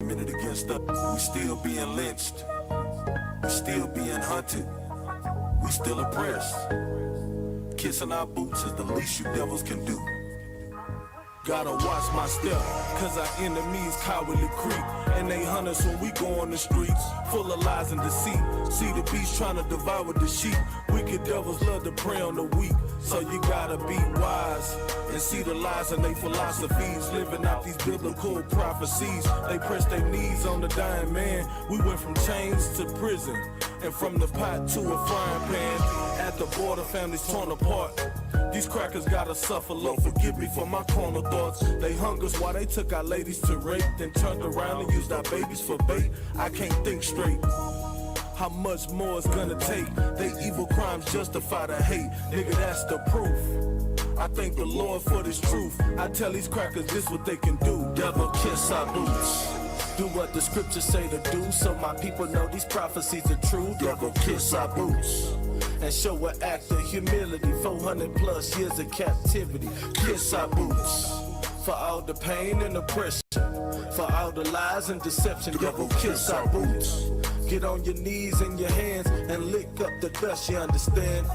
discriminated against us. We still being lynched. We still being hunted. We still oppressed. Kissing our boots is the least you devils can do. Gotta watch my step, cause our enemies cowardly creep. And they hunt us when we go on the streets, full of lies and deceit. See the beast trying to devour the sheep. Wicked devils love to prey on the weak. So you gotta be wise and see the lies in their philosophies. Living out these biblical prophecies. They press their knees on the dying man. We went from chains to prison, and from the pot to a frying pan. At the border, families torn apart. These crackers gotta suffer, Lord forgive me for my carnal thoughts. They hung us while they took our ladies to rape, then turned around and used our babies for bait. I can't think straight. How much more it's gonna take? They evil crimes justify the hate. Nigga, that's the proof. I thank the Lord for this truth. I tell these crackers this what they can do. Devil, kiss our boots. Do what the scriptures say to do, so my people know these prophecies are true. Devil, kiss our boots and show an act of humility. 400 plus years of captivity. Kiss our boots for all the pain and oppression, for all the lies and deception. Devil, kiss our boots. Get on your knees and your hands and lick up the dust, you understand?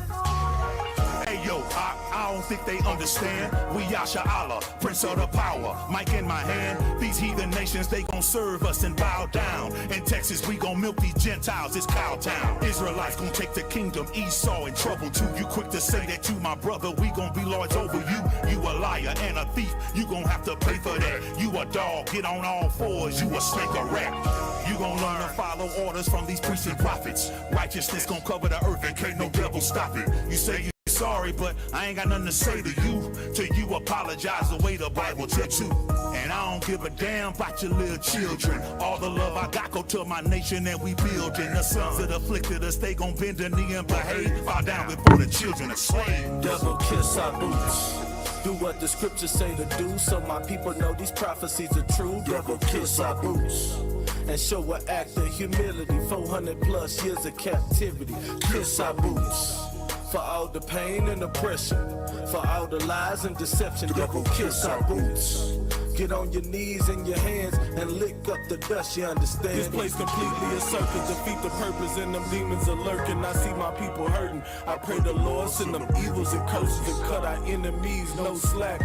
Hey yo, I don't think they understand. We Allah, Prince of the Power, mic in my hand. These heathen nations, they gon' serve us and bow down. In Texas, we gon' milk these Gentiles, it's Cowtown. Israelites gon' take the kingdom, Esau in trouble too. You quick to say that you my brother, we gon' be lords over you. You a liar and a thief, you gon' have to pay for that. You a dog, get on all fours, you a snake or rat. You gon' learn to follow orders from these priests and prophets. Righteousness gon' cover the earth and can't no devil stop it. You say you sorry, but I ain't got nothing to say to you. Till you apologize the way the Bible tells you. And I don't give a damn about your little children. All the love I got go to my nation and we building. The sons that afflicted us, they gon' bend the knee and behave. Bow down before the children are slaves. Devil, kiss our boots. Do what the scriptures say to do, so my people know these prophecies are true. Devil, kiss our boots and show an act of humility. 400 plus years of captivity. Kiss our boots for all the pain and oppression, for all the lies and deception. Devil, kiss our boots. Get on your knees and your hands and lick up the dust, you understand? This place completely a circus, defeat the purpose and them demons are lurking. I see my people hurting. I pray the Lord send them evils and curses and cut our enemies, no slack.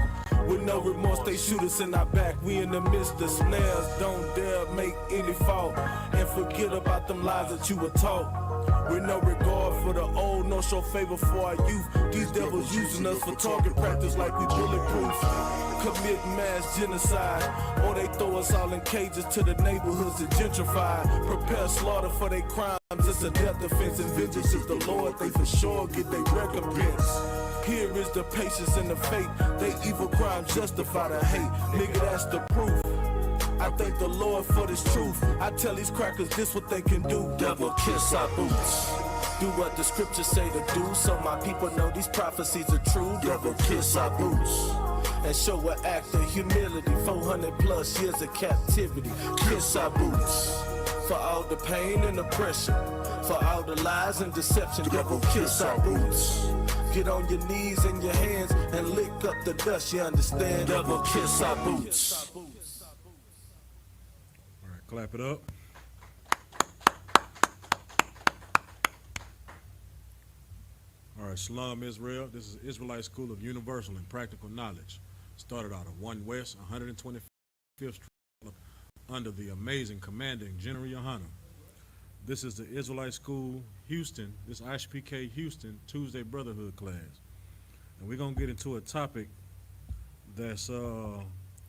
With no remorse, they shoot us in our back. We in the midst of snares, don't dare make any fault. And forget about them lies that you were taught. With no regard for the old, no show favor for our youth. These devils using us for target practice like we bulletproof. Commit mass genocide, or they throw us all in cages to the neighborhoods and gentrify. Prepare slaughter for their crimes, it's a death defense. And vengeance is the Lord, they for sure get their recompense. Here is the patience and the faith, they evil crimes justify the hate. Nigga, that's the proof. I thank the Lord for this truth. I tell these crackers this what they can do. Devil, kiss our boots. Do what the scriptures say to do, so my people know these prophecies are true. Devil, kiss our boots and show an act of humility. 400 plus years of captivity. Kiss our boots for all the pain and oppression, for all the lies and deception. Devil, kiss our boots. Get on your knees and your hands and lick up the dust, you understand? Devil, kiss our boots. Clap it up. All right, Shalom, Israel. This is Israelite School of Universal and Practical Knowledge. Started out of 1 West, 125th Street, under the amazing commanding General YAHANNA. This is the Israelite School Houston, this I.S.U.P.K. Houston Tuesday Brotherhood class. And we're going to get into a topic that's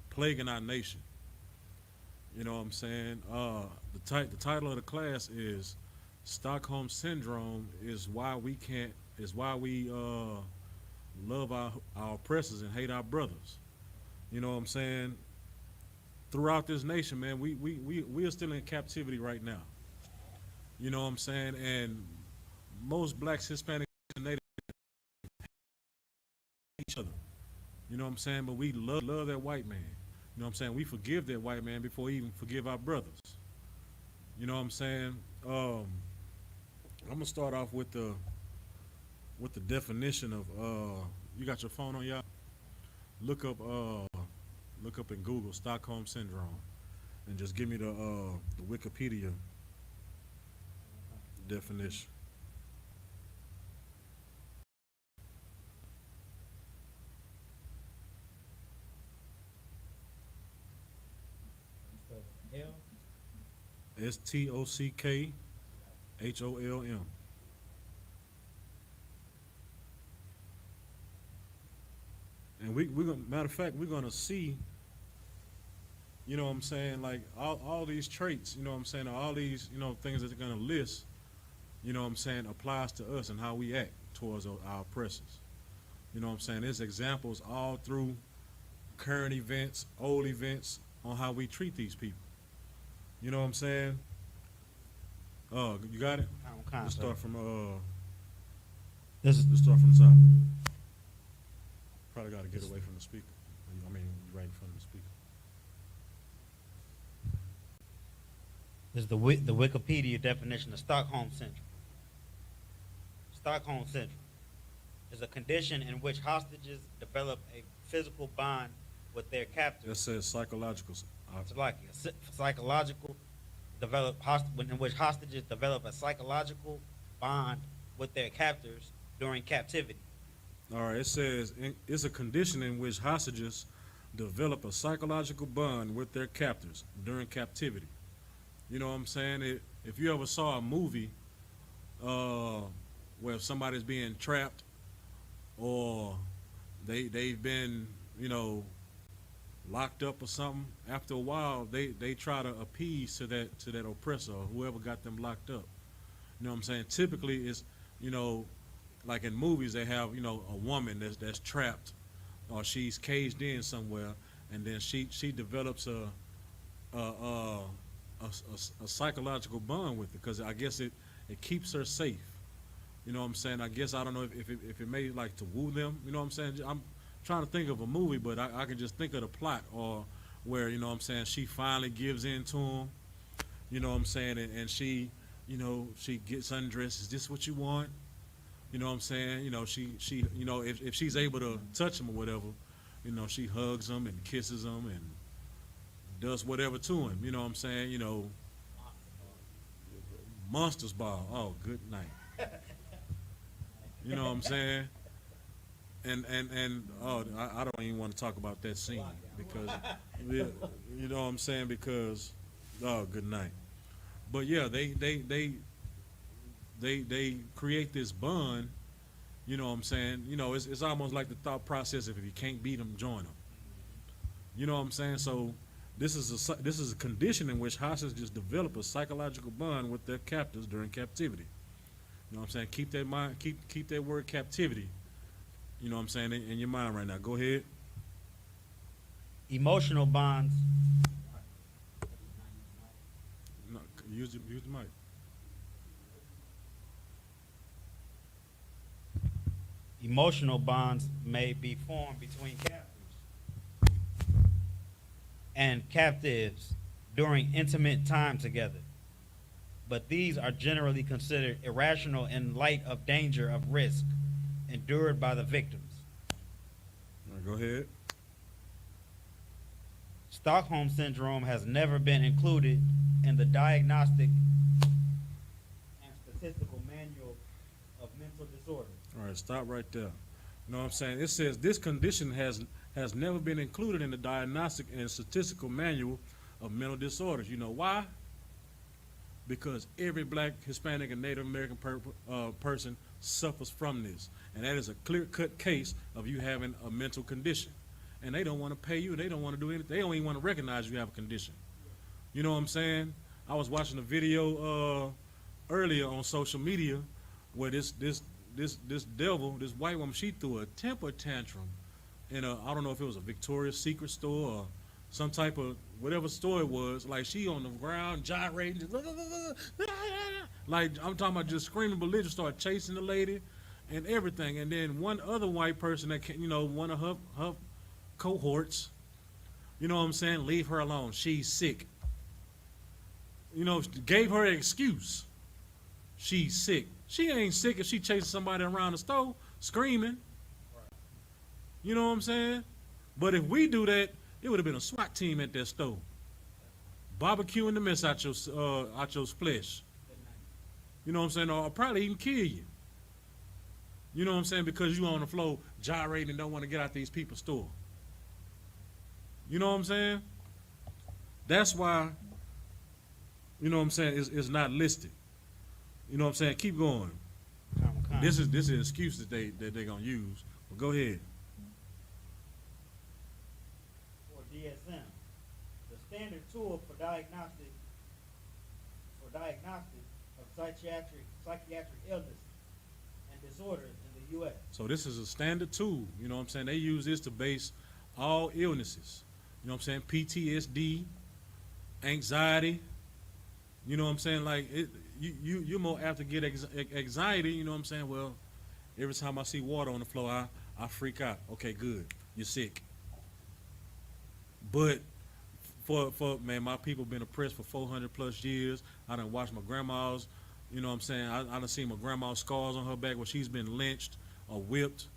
plaguing our nation. You know what I'm saying? The title of the class is Stockholm Syndrome is why we love our oppressors and hate our brothers. You know what I'm saying? Throughout this nation, man, we are still in captivity right now. You know what I'm saying? And most blacks, Hispanics, and Natives hate each other. You know what I'm saying? But we love that white man. You know what I'm saying? We forgive that white man before we even forgive our brothers. You know what I'm saying? I'm gonna start off with the definition of you got your phone on, y'all? Look up in Google Stockholm Syndrome. and just give me the Wikipedia definition. STOCKHOLM. And we're gonna, matter of fact, we're gonna see, you know what I'm saying, like all these traits, you know what I'm saying, all these, you know, things that they're gonna list, you know what I'm saying, applies to us and how we act towards our oppressors. You know what I'm saying? There's examples all through current events, old events, on how we treat these people. You know what I'm saying? You got it? Let's start from let's start from the top. Probably got to get away from the speaker. I mean, right in front of the speaker. This is the Wikipedia definition of Stockholm Syndrome. Stockholm Syndrome is a condition in which hostages develop a physical bond with their captors. That says psychological. Psychological in which hostages develop a psychological bond with their captors during captivity. All right, it says it's a condition in which hostages develop a psychological bond with their captors during captivity. You know what I'm saying? If you ever saw a movie where somebody's being trapped or they've been, you know, locked up or something, after a while they try to appease to that oppressor or whoever got them locked up. You know what I'm saying? Typically it's, you know, like in movies they have, you know, a woman that's trapped or she's caged in somewhere, and then she develops a psychological bond with it, because I guess it keeps her safe. You know what I'm saying? I guess, I don't know if it may like to woo them. You know what I'm saying? I'm trying to think of a movie, but I can just think of the plot, or where, you know what I'm saying, she finally gives in to him. You know what I'm saying? And she, you know, she gets undressed. Is this what you want? You know what I'm saying? You know, she you know, if she's able to touch him or whatever, you know, she hugs him and kisses him and does whatever to him. You know what I'm saying? You know, Monsters Ball. Oh, good night. You know what I'm saying? And oh, I don't even want to talk about that scene, because you know what I'm saying, because oh, good night. But yeah, they create this bond. You know what I'm saying? You know, it's almost like the thought process of, if you can't beat them, join them. You know what I'm saying? So this is a condition in which hostages develop a psychological bond with their captors during captivity. You know what I'm saying? Keep that mind, keep that word captivity, you know what I'm saying, in your mind right now. Go ahead. Emotional bonds. No, use the mic. Emotional bonds may be formed between captors and captives during intimate time together, but these are generally considered irrational in light of danger of risk endured by the victims. All right, go ahead. Stockholm Syndrome has never been included in the Diagnostic and Statistical Manual of Mental Disorders. All right, stop right there. You know what I'm saying? It says this condition has never been included in the Diagnostic and Statistical Manual of Mental Disorders. You know why? Because every black, Hispanic, and Native American person suffers from this. And that is a clear-cut case of you having a mental condition. And they don't want to pay you. They don't want to do anything. They don't even want to recognize you have a condition. You know what I'm saying? I was watching a video earlier on social media where this devil, this white woman, she threw a temper tantrum in I don't know if it was a Victoria's Secret store or some type of whatever store it was. Like, she on the ground gyrating, like, I'm talking about just screaming belligerent, started chasing the lady and everything. And then one other white person that came, you know, one of her cohorts, you know what I'm saying, leave her alone, she's sick. You know, gave her an excuse. She's sick. She ain't sick if she chasing somebody around the store screaming. You know what I'm saying? But if we do that, it would have been a SWAT team at that store. barbecuing the mess out your flesh. You know what I'm saying? Or probably even kill you. You know what I'm saying? Because you on the floor gyrating and don't want to get out these people's store. You know what I'm saying? That's why, you know what I'm saying, it's not listed. You know what I'm saying? Keep going. This is an excuse that they're gonna use. But go ahead. Or DSM, the standard tool for diagnostic of psychiatric illness and disorders in the U.S. So this is a standard tool. You know what I'm saying? They use this to base all illnesses. You know what I'm saying? PTSD, anxiety. You know what I'm saying? Like you're more apt to get anxiety. You know what I'm saying? Well, every time I see water on the floor, I freak out. Okay, good. You're sick. But for man, my people been oppressed for 400 plus years. I done watched my grandma's. You know what I'm saying? I done seen my grandma's scars on her back where she's been lynched or whipped.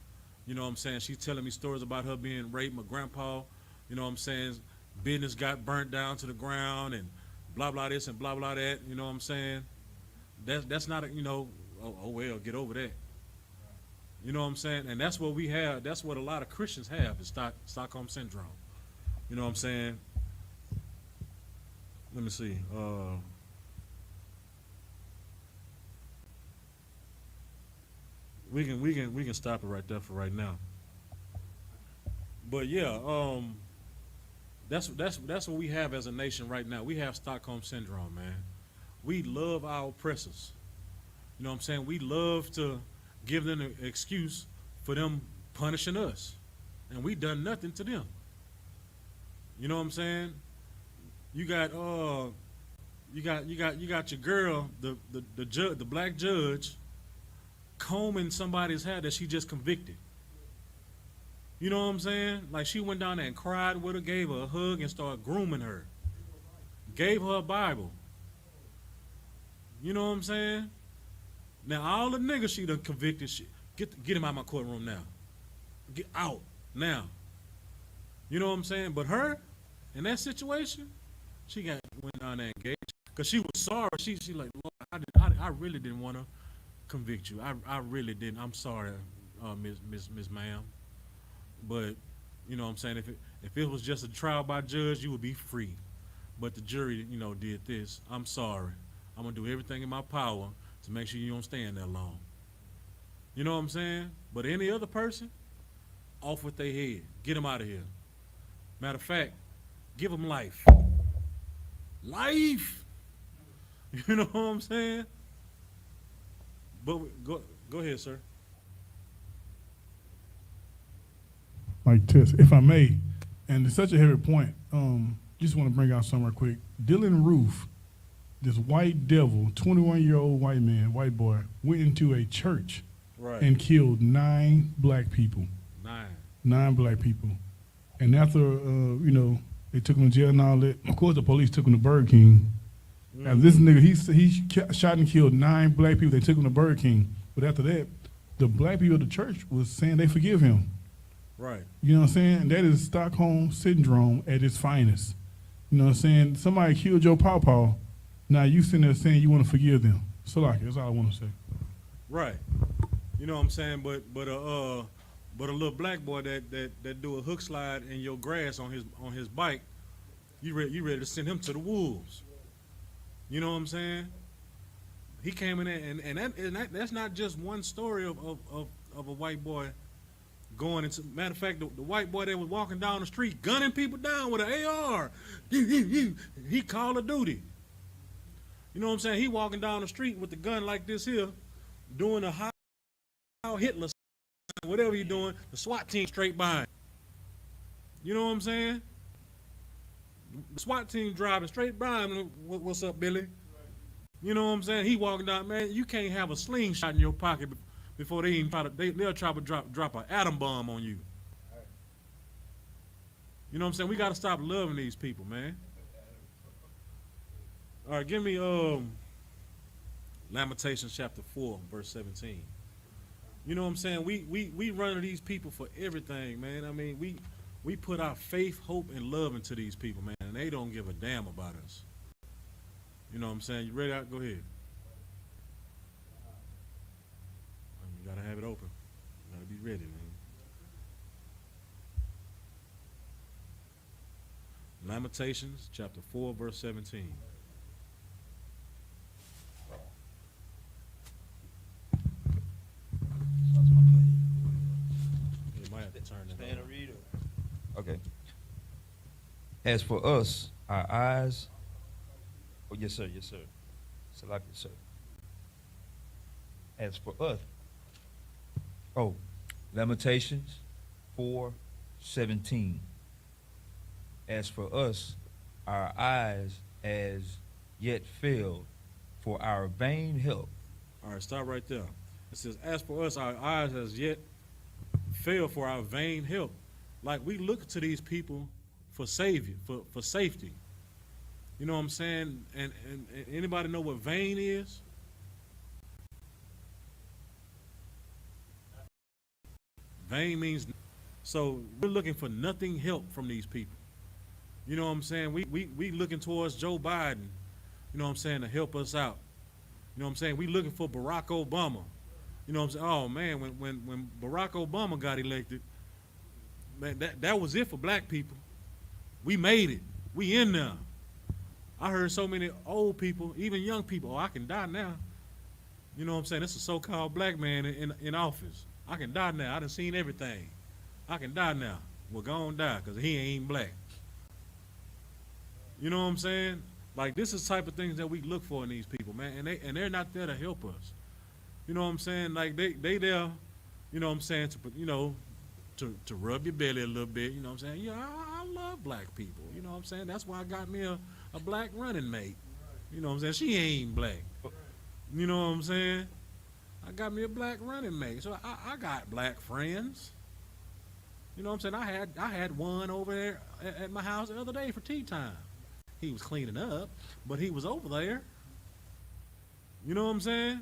You know what I'm saying? She's telling me stories about her being raped. My grandpa, you know what I'm saying, business got burnt down to the ground and blah, blah this and blah, blah that. You know what I'm saying? That's not, you know, oh well, get over that. You know what I'm saying? And that's what we have. That's what a lot of Christians have is Stockholm Syndrome. You know what I'm saying? Let me see. We can stop it right there for right now. But yeah, that's what we have as a nation right now. We have Stockholm Syndrome, man. We love our oppressors. You know what I'm saying? We love to give them an excuse for them punishing us, and we done nothing to them. You know what I'm saying? You got your girl, the black judge, combing somebody's hair that she just convicted. You know what I'm saying? Like she went down there and cried with her, gave her a hug, and started grooming her. Gave her a Bible. You know what I'm saying? Now all the niggas she done convicted, get him out of my courtroom now. Get out now. You know what I'm saying? But her, in that situation, she went down there and engaged because she was sorry. She like, Lord, I really didn't want to convict you. I really didn't. I'm sorry, Miss Ma'am. But you know what I'm saying? If it was just a trial by judge, you would be free. But the jury, you know, did this. I'm sorry. I'm gonna do everything in my power to make sure you don't stay in there long. You know what I'm saying? But any other person, off with their head. Get them out of here. Matter of fact, give them life. Life. You know what I'm saying? But go ahead, sir. Mike Tess, if I may, and it's such a heavy point, just want to bring out something real quick. Dylan Roof, this white devil, 21-year-old white man, white boy, went into a church and killed 9 black people. 9 black people. And after, you know, they took him to jail and all that, of course the police took him to Burger King. Now this nigga, he shot and killed 9 black people. They took him to Burger King. But after that, the black people of the church was saying they forgive him. Right. You know what I'm saying? And that is Stockholm Syndrome at its finest. You know what I'm saying? Somebody killed your pawpaw. Now you sitting there saying you want to forgive them. So like, that's all I want to say. Right. You know what I'm saying? But a little black boy that do a hook slide in your grass on his bike, you ready to send him to the wolves. You know what I'm saying? He came in there and that's not just one story of a white boy going into. Matter of fact, the white boy that was walking down the street gunning people down with an AR. He Call of Duty. You know what I'm saying? He walking down the street with the gun like this here, doing a Heil Hitler, whatever he doing, the SWAT team straight behind. You know what I'm saying? The SWAT team driving straight behind him. What's up, Billy? You know what I'm saying? He walking down, man. You can't have a slingshot in your pocket before they even they'll try to drop an atom bomb on you. You know what I'm saying? We got to stop loving these people, man. All right, give me Lamentations chapter 4, verse 17. You know what I'm saying? We run to these people for everything, man. I mean, we put our faith, hope, and love into these people, man, and they don't give a damn about us. You know what I'm saying? You ready? Go ahead. You gotta have it open. You gotta be ready, man. Lamentations chapter 4, verse 17. You might have to turn it on. Okay. As for us, our eyes. Oh, yes, sir. Yes, sir. Select it, sir. As for us. Oh, Lamentations 4:17. As for us, our eyes as yet failed for our vain help. All right, stop right there. It says, as for us, our eyes as yet fail for our vain help. Like we look to these people for savior, for safety. You know what I'm saying? And anybody know what vain is? Vain means, so we're looking for nothing help from these people. You know what I'm saying? We looking towards Joe Biden, you know what I'm saying, to help us out. You know what I'm saying? We looking for Barack Obama. You know what I'm saying? Oh man, when Barack Obama got elected, man, that was it for black people. We made it. We in there. I heard so many old people, even young people, oh, I can die now. You know what I'm saying? It's a so-called black man in office. I can die now. I done seen everything. I can die now. Well, go on die, because he ain't black. You know what I'm saying? Like, this is the type of things that we look for in these people, man. And they're not there to help us. You know what I'm saying? Like, they there, you know what I'm saying, to rub your belly a little bit. You know what I'm saying? Yeah, I love black people. You know what I'm saying? That's why I got me a black running mate. You know what I'm saying? She ain't black. You know what I'm saying? I got me a black running mate. So I got black friends. You know what I'm saying? I had one over there at my house the other day for tea time. He was cleaning up, but he was over there. You know what I'm saying?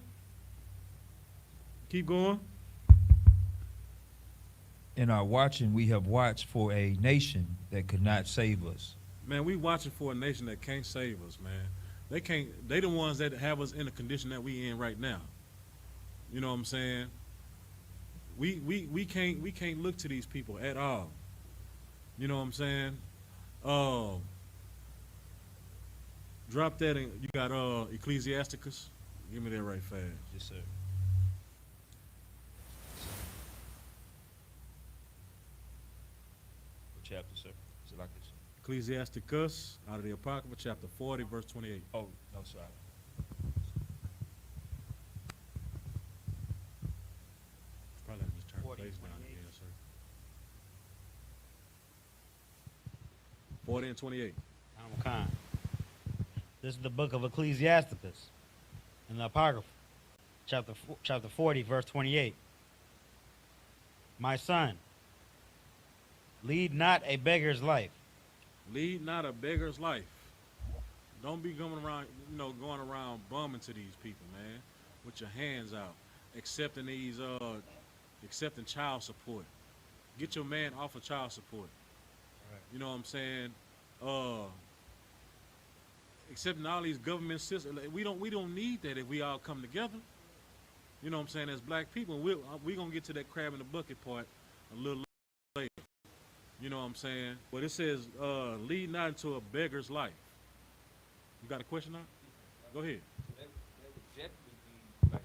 Keep going. In our watching, we have watched for a nation that could not save us. Man, we watching for a nation that can't save us, man. They the ones that have us in the condition that we in right now. You know what I'm saying? We can't look to these people at all. You know what I'm saying? Drop that in. You got Ecclesiasticus. Give me that right fast. Yes, sir. What chapter, sir? Is it like this? Ecclesiasticus out of the Apocrypha, chapter 40, verse 28. Oh, no, sorry. Probably have to just turn 40, the face down 28. again, sir. 40 and 28. I'm kind. This is the book of Ecclesiasticus in the Apocrypha, chapter 40, verse 28. My son, lead not a beggar's life. Lead not a beggar's life. Don't be going around bumming to these people, man, with your hands out, accepting accepting child support. Get your man off of child support. Right. You know what I'm saying? Accepting all these government systems. We don't need that if we all come together. You know what I'm saying? As black people, we're going to get to that crab in the bucket part a little later. You know what I'm saying? But it says, lead not into a beggar's life. You got a question now? Go ahead. That would definitely be like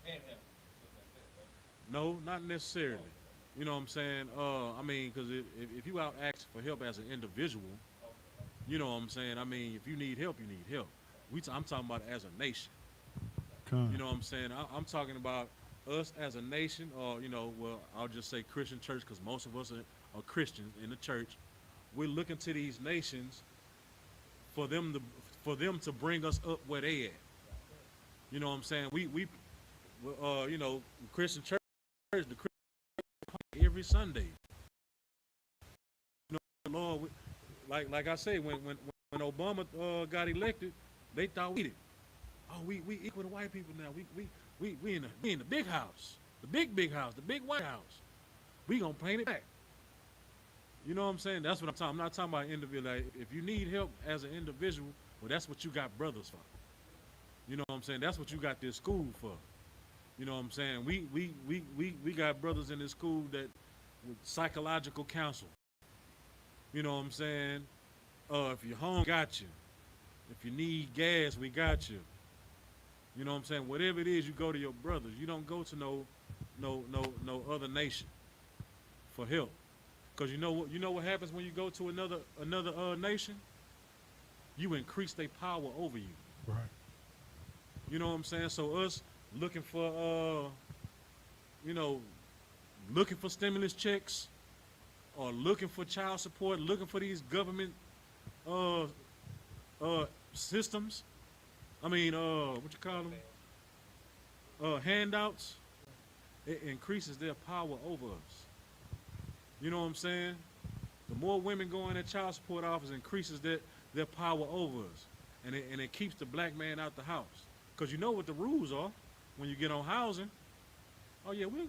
panhandle, something like that, right? No, not necessarily. You know what I'm saying? I mean, because if you out asking for help as an individual, you know what I'm saying? I mean, if you need help, you need help. I'm talking about as a nation. You know what I'm saying? I'm talking about us as a nation, or, I'll just say Christian church, because most of us are Christians in the church. We're looking to these nations for them to bring us up where they at. You know what I'm saying? Christian church, the Christian every Sunday. You know, Lord, like I say, when Obama got elected, they thought we did. Oh, we equal to white people now. We in the big house, the big house, the big White House. We gonna paint it back. You know what I'm saying? That's what I'm talking. I'm not talking about individual. Like, if you need help as an individual, Well, that's what you got brothers for. You know what I'm saying? That's what you got this school for. You know what I'm saying? We got brothers in this school that with psychological counsel. You know what I'm saying? If you're home, got you. If you need gas, we got you. You know what I'm saying? Whatever it is, you go to your brothers. You don't go to no other nation for help. Cause you know what happens when you go to another nation? You increase their power over you. Right. You know what I'm saying? So us looking for looking for stimulus checks or looking for child support, looking for these government systems. I mean, what you call them? Handouts. It increases their power over us. You know what I'm saying? The more women go in that child support office, increases their power over us, and it keeps the black man out the house. Cause you know what the rules are when you get on housing. Oh yeah, we'll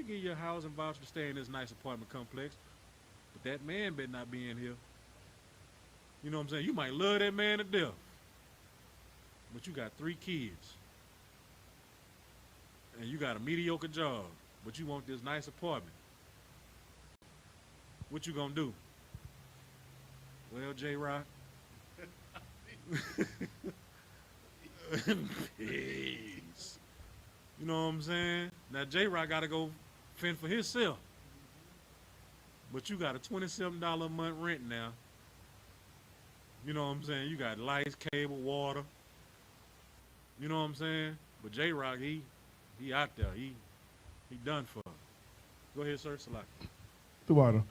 give you a housing voucher to stay in this nice apartment complex, but that man better not be in here. You know what I'm saying? You might love that man to death, but you got 3 kids, and you got a mediocre job, but you want this nice apartment. What you gonna do? Well, J-Rock. Peace. You know what I'm saying? Now J-Rock gotta go fend for himself. But you got a $27 a month rent now. You know what I'm saying? You got lights, cable, water. You know what I'm saying? But J-Rock, he out there. He done for. Go ahead, sir. Select. The water.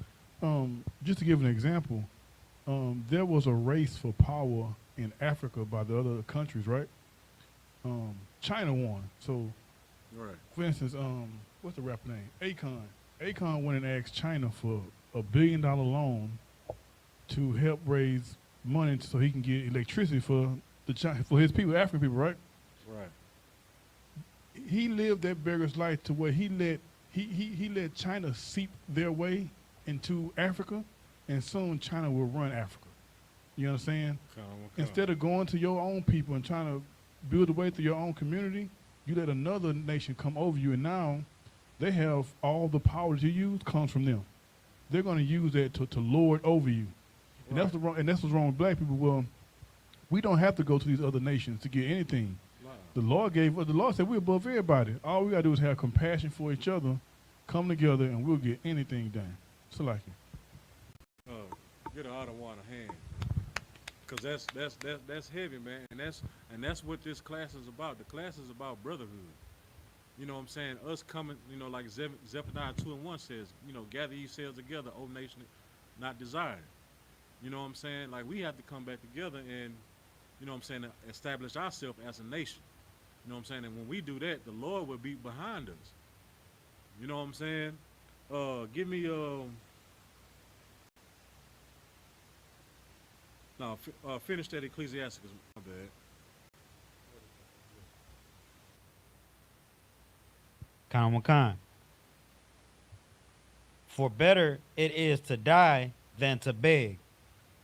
Just to give an example, there was a race for power in Africa by the other countries, right? China won. So, Right. for instance, what's the rapper name? Akon. Akon went and asked China for $1 billion loan to help raise money so he can get electricity for his people, African people, right? Right. He lived that beggar's life to where he let China seep their way into Africa, and soon China will run Africa. You understand? Instead of going to your own people and trying to build a way through your own community, you let another nation come over you, and now they have all the power that you use comes from them. They're going to use that to lord over you. And Right. that's what's wrong with black people. Well, we don't have to go to these other nations to get anything. Wow. The Lord said we're above everybody. All we gotta do is have compassion for each other, come together, and we'll get anything done. So like it. Get an auto water hand, cause that's heavy, man, and that's what this class is about. The class is about brotherhood. You know what I'm saying? Us coming, like Zephaniah 2:1 says, gather yourselves together, O nation, not desired. You know what I'm saying? Like we have to come back together and, establish ourselves as a nation. You know what I'm saying? And when we do that, the Lord will be behind us. You know what I'm saying? Give me finish that Ecclesiasticus. My bad. Khan. For better it is to die than to beg.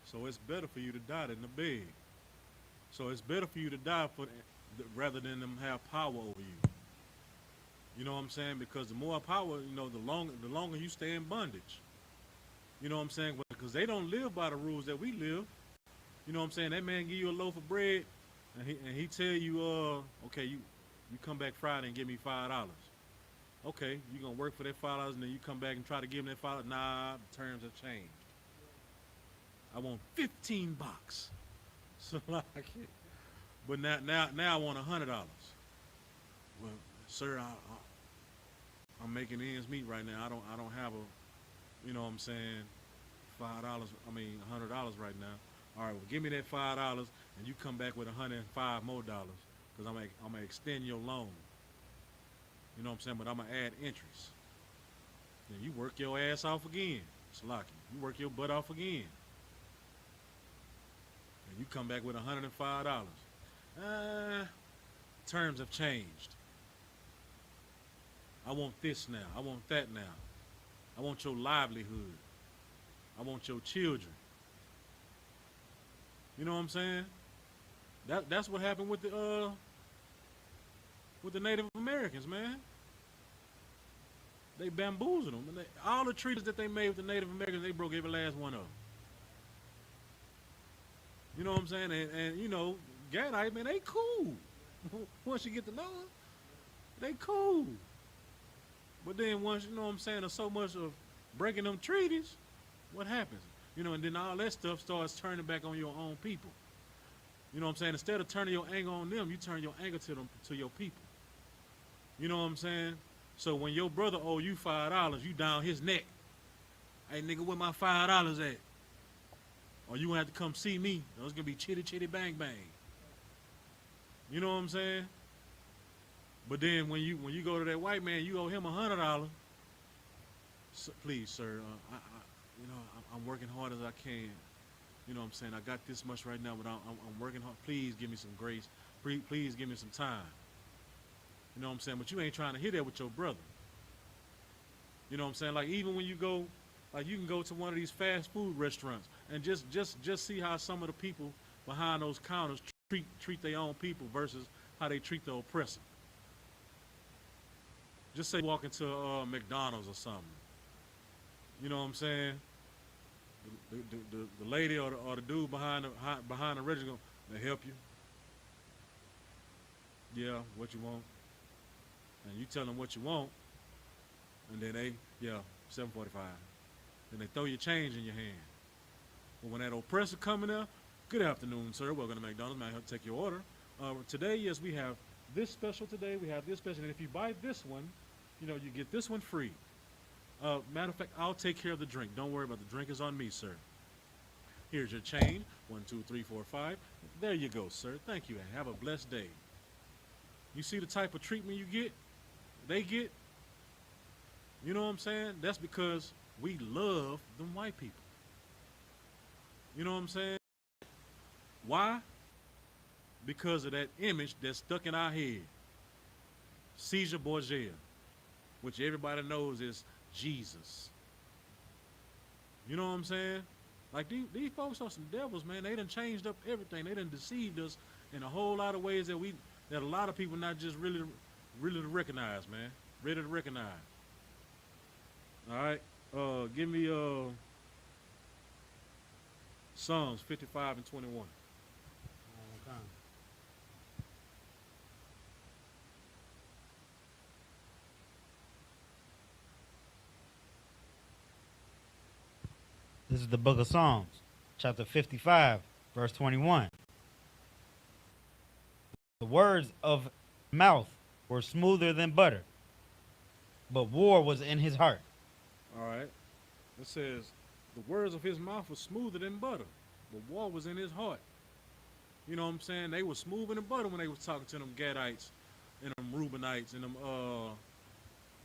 So it's better for you to die than to beg. So it's better for you to die rather than them have power over you. You know what I'm saying? Because the more power, the longer you stay in bondage. You know what I'm saying? Because they don't live by the rules that we live. You know what I'm saying? That man give you a loaf of bread, and he tell you, okay, you come back Friday and give me $5. Okay, you gonna work for that $5, and then you come back and try to give him that $5. Nah, the terms have changed. I want $15. So like, but now I want $100. Well, sir, I'm making ends meet right now. I don't have a, you know what I'm saying, $5. $100 right now. All right, well, give me that $5, and you come back with $105 more, because I'm gonna extend your loan. You know what I'm saying? But I'm gonna add interest. Then you work your ass off again. It's lucky. You work your butt off again. And you come back with $105. Terms have changed. I want this now. I want that now. I want your livelihood. I want your children. You know what I'm saying? That's what happened with the Native Americans, man. They bamboozled them. And all the treaties that they made with the Native Americans, they broke every last one of them. You know what I'm saying? And you know, Gadite, man, they cool. Once you get to know them, they cool. But then once, you know what I'm saying, there's so much of breaking them treaties, what happens? You know, and then all that stuff starts turning back on your own people. You know what I'm saying? Instead of turning your anger on them, you turn your anger to your people. You know what I'm saying? So when your brother owe you $5, you down his neck. Hey, nigga, where my $5 at? Or you gonna have to come see me. It's gonna be chitty chitty bang bang. You know what I'm saying? But then when you go to that white man, you owe him $100. So, please, sir, I'm working hard as I can. You know what I'm saying? I got this much right now, but I'm working hard. Please give me some grace. Please give me some time. You know what I'm saying? But you ain't trying to hit that with your brother. You know what I'm saying? Like, even when you go, like, you can go to one of these fast food restaurants and just see how some of the people behind those counters treat their own people versus how they treat the oppressor. Just say walk into McDonald's or something. You know what I'm saying? The lady or the dude behind the register, they help you. Yeah, what you want? And you tell them what you want, and then they, yeah, $7.45. Then they throw your change in your hand. But when that oppressor come in there, good afternoon, sir. Welcome to McDonald's. May I help take your order? Today, yes, we have this special today. We have this special, and if you buy this one, you know, you get this one free. Matter of fact, I'll take care of the drink. Don't worry about the drink is on me, sir. Here's your change. 1, 2, 3, 4, 5. There you go, sir. Thank you, and have a blessed day. You see the type of treatment you get? They get? You know what I'm saying? That's because we love them white people. You know what I'm saying? Why? Because of that image that's stuck in our head. Caesar Borgia, which everybody knows is Jesus. You know what I'm saying? Like, these folks are some devils, man. They done changed up everything. They done deceived us in a whole lot of ways that a lot of people not just really to recognize, man. Ready to recognize. All right. Give me Psalms 55 and 21. Okay. This is the book of Psalms, chapter 55, verse 21. The words of mouth were smoother than butter, but war was in his heart. All right. It says, the words of his mouth were smoother than butter, but war was in his heart. You know what I'm saying? They were smoother than butter when they was talking to them Gadites and them Reubenites and them all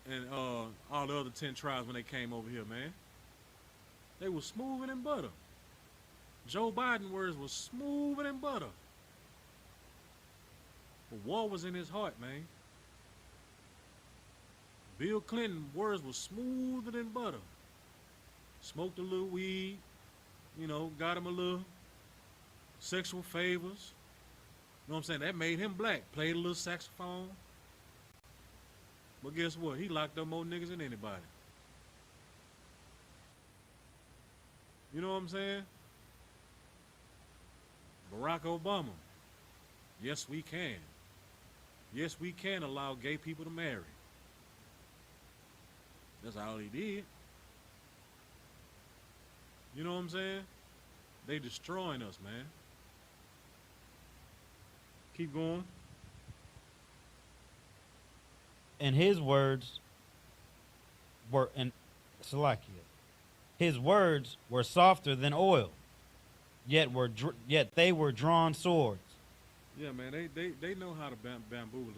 the other 10 tribes when they came over here, man. They were smoother than butter. Joe Biden's words were smoother than butter. But war was in his heart, man. Bill Clinton's words were smoother than butter. Smoked a little weed, you know, got him a little sexual favors. You know what I'm saying? That made him black. Played a little saxophone. But guess what? He locked up more niggas than anybody. You know what I'm saying? Barack Obama. Yes, we can. Yes, we can allow gay people to marry. That's all he did. You know what I'm saying? They destroying us, man. Keep going. And his words were in Salakia. His words were softer than oil, yet they were drawn swords. Yeah, man, they know how to bamboozle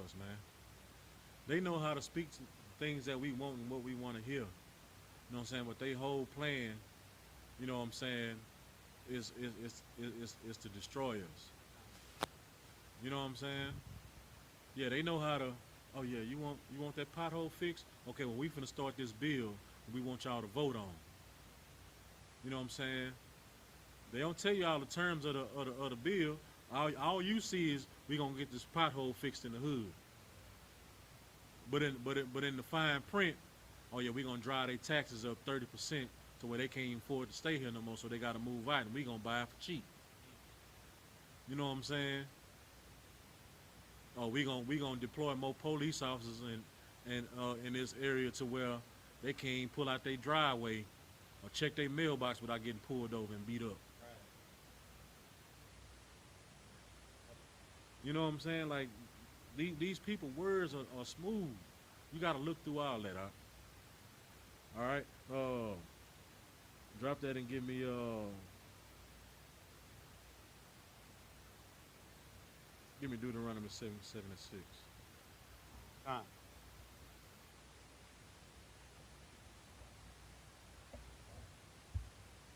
us, man. They know how to speak to things that we want and what we want to hear. You know what I'm saying? But they whole plan, you know what I'm saying, is to destroy us. You know what I'm saying? Yeah, they know how to. Oh yeah, you want that pothole fixed? Okay, well we finna start this bill we want y'all to vote on. You know what I'm saying? They don't tell you all the terms of the bill. All you see is we gonna get this pothole fixed in the hood. But in the fine print, oh yeah, we gonna drive their taxes up 30% to where they can't even afford to stay here no more, so they gotta move out, and we gonna buy it for cheap. You know what I'm saying? Oh, we gonna deploy more police officers in this area to where they can't even pull out their driveway or check their mailbox without getting pulled over and beat up. You know what I'm saying? Like, these people words are smooth. You got to look through all that. All right. Drop that and give me Deuteronomy 7:7 and 6. Con.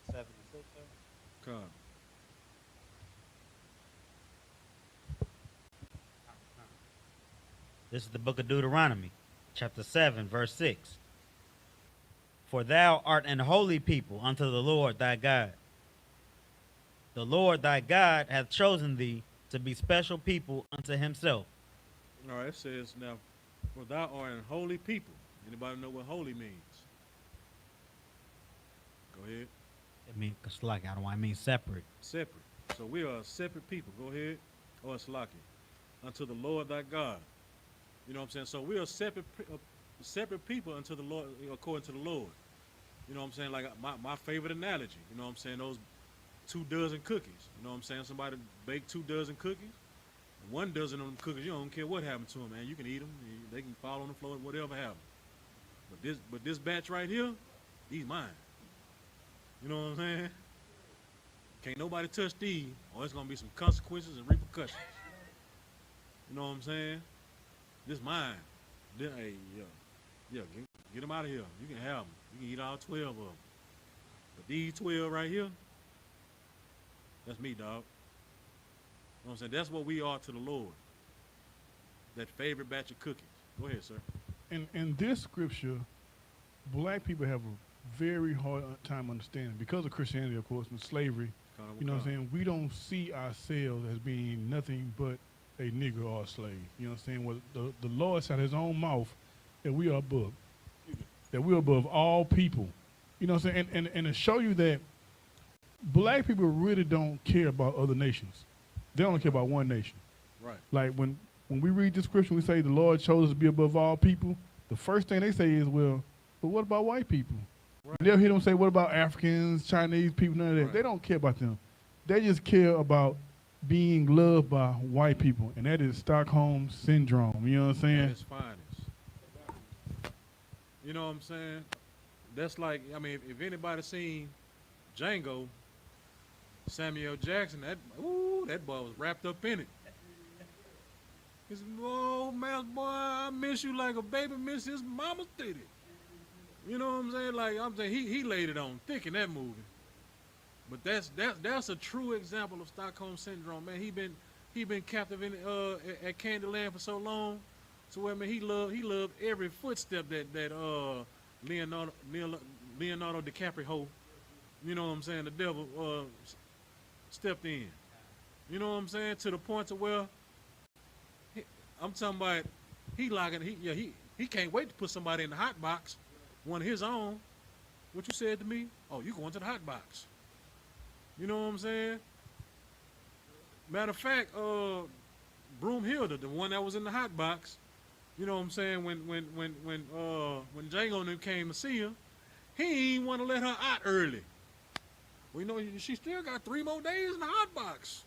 Seven and 6, sir. Come. This is the book of Deuteronomy, chapter 7, verse 6. For thou art an holy people unto the Lord thy God. The Lord thy God hath chosen thee to be special people unto himself. All right, it says, now, for thou art an holy people. Anybody know what holy means? Go ahead. I mean, it's like, I mean separate. Separate. So we are a separate people. Go ahead. Or it's like it. Unto the Lord thy God. You know what I'm saying? So we are separate people unto the Lord, according to the Lord. You know what I'm saying? Like my favorite analogy. You know what I'm saying? Those 2 dozen cookies. You know what I'm saying? Somebody baked 2 dozen cookies. 1 dozen of them cookies, you don't care what happened to them, man. You can eat them. They can fall on the floor, whatever happened. But this batch right here, these mine. You know what I'm saying? Can't nobody touch these, or it's gonna be some consequences and repercussions. You know what I'm saying? This mine. Then, hey, get them out of here. You can have them. You can eat all 12 of them. But these 12 right here, that's me, dog. You know what I'm saying? That's what we are to the Lord. That favorite batch of cookies. Go ahead, sir. In this scripture, black people have a very hard time understanding because of Christianity, of course, and slavery. You know what I'm saying? We don't see ourselves as being nothing but a nigger or a slave. You know what I'm saying? Well, the Lord said his own mouth that we are above. That we are above all people. You know what I'm saying? And to show you that black people really don't care about other nations. They only care about one nation. Right. Like when we read the scripture, we say the Lord chose us to be above all people. The first thing they say is, well, but what about white people? Right. They'll hear them say, what about Africans, Chinese people, none of that. Right. They don't care about them. They just care about being loved by white people, and that is Stockholm syndrome. You know what I'm saying? At its finest. You know what I'm saying? That's like, I mean, if anybody seen Django, Samuel Jackson, that boy was wrapped up in it. He said, oh, man, boy, I miss you like a baby miss his mama's titty. You know what I'm saying? Like, I'm saying he laid it on thick in that movie. But that's a true example of Stockholm syndrome, man. He been captive in at Candyland for so long, so where, man, he loved every footstep that Leonardo DiCaprio, you know what I'm saying, the devil stepped in. You know what I'm saying? To the point to where I'm talking about he can't wait to put somebody in the hot box, one of his own. What you said to me? Oh, you going to the hot box. You know what I'm saying? Matter of fact, Broomhilda, the one that was in the hot box, you know what I'm saying, when Django and them came to see her, he ain't want to let her out early. Well, you know, she still got 3 more days in the hot box.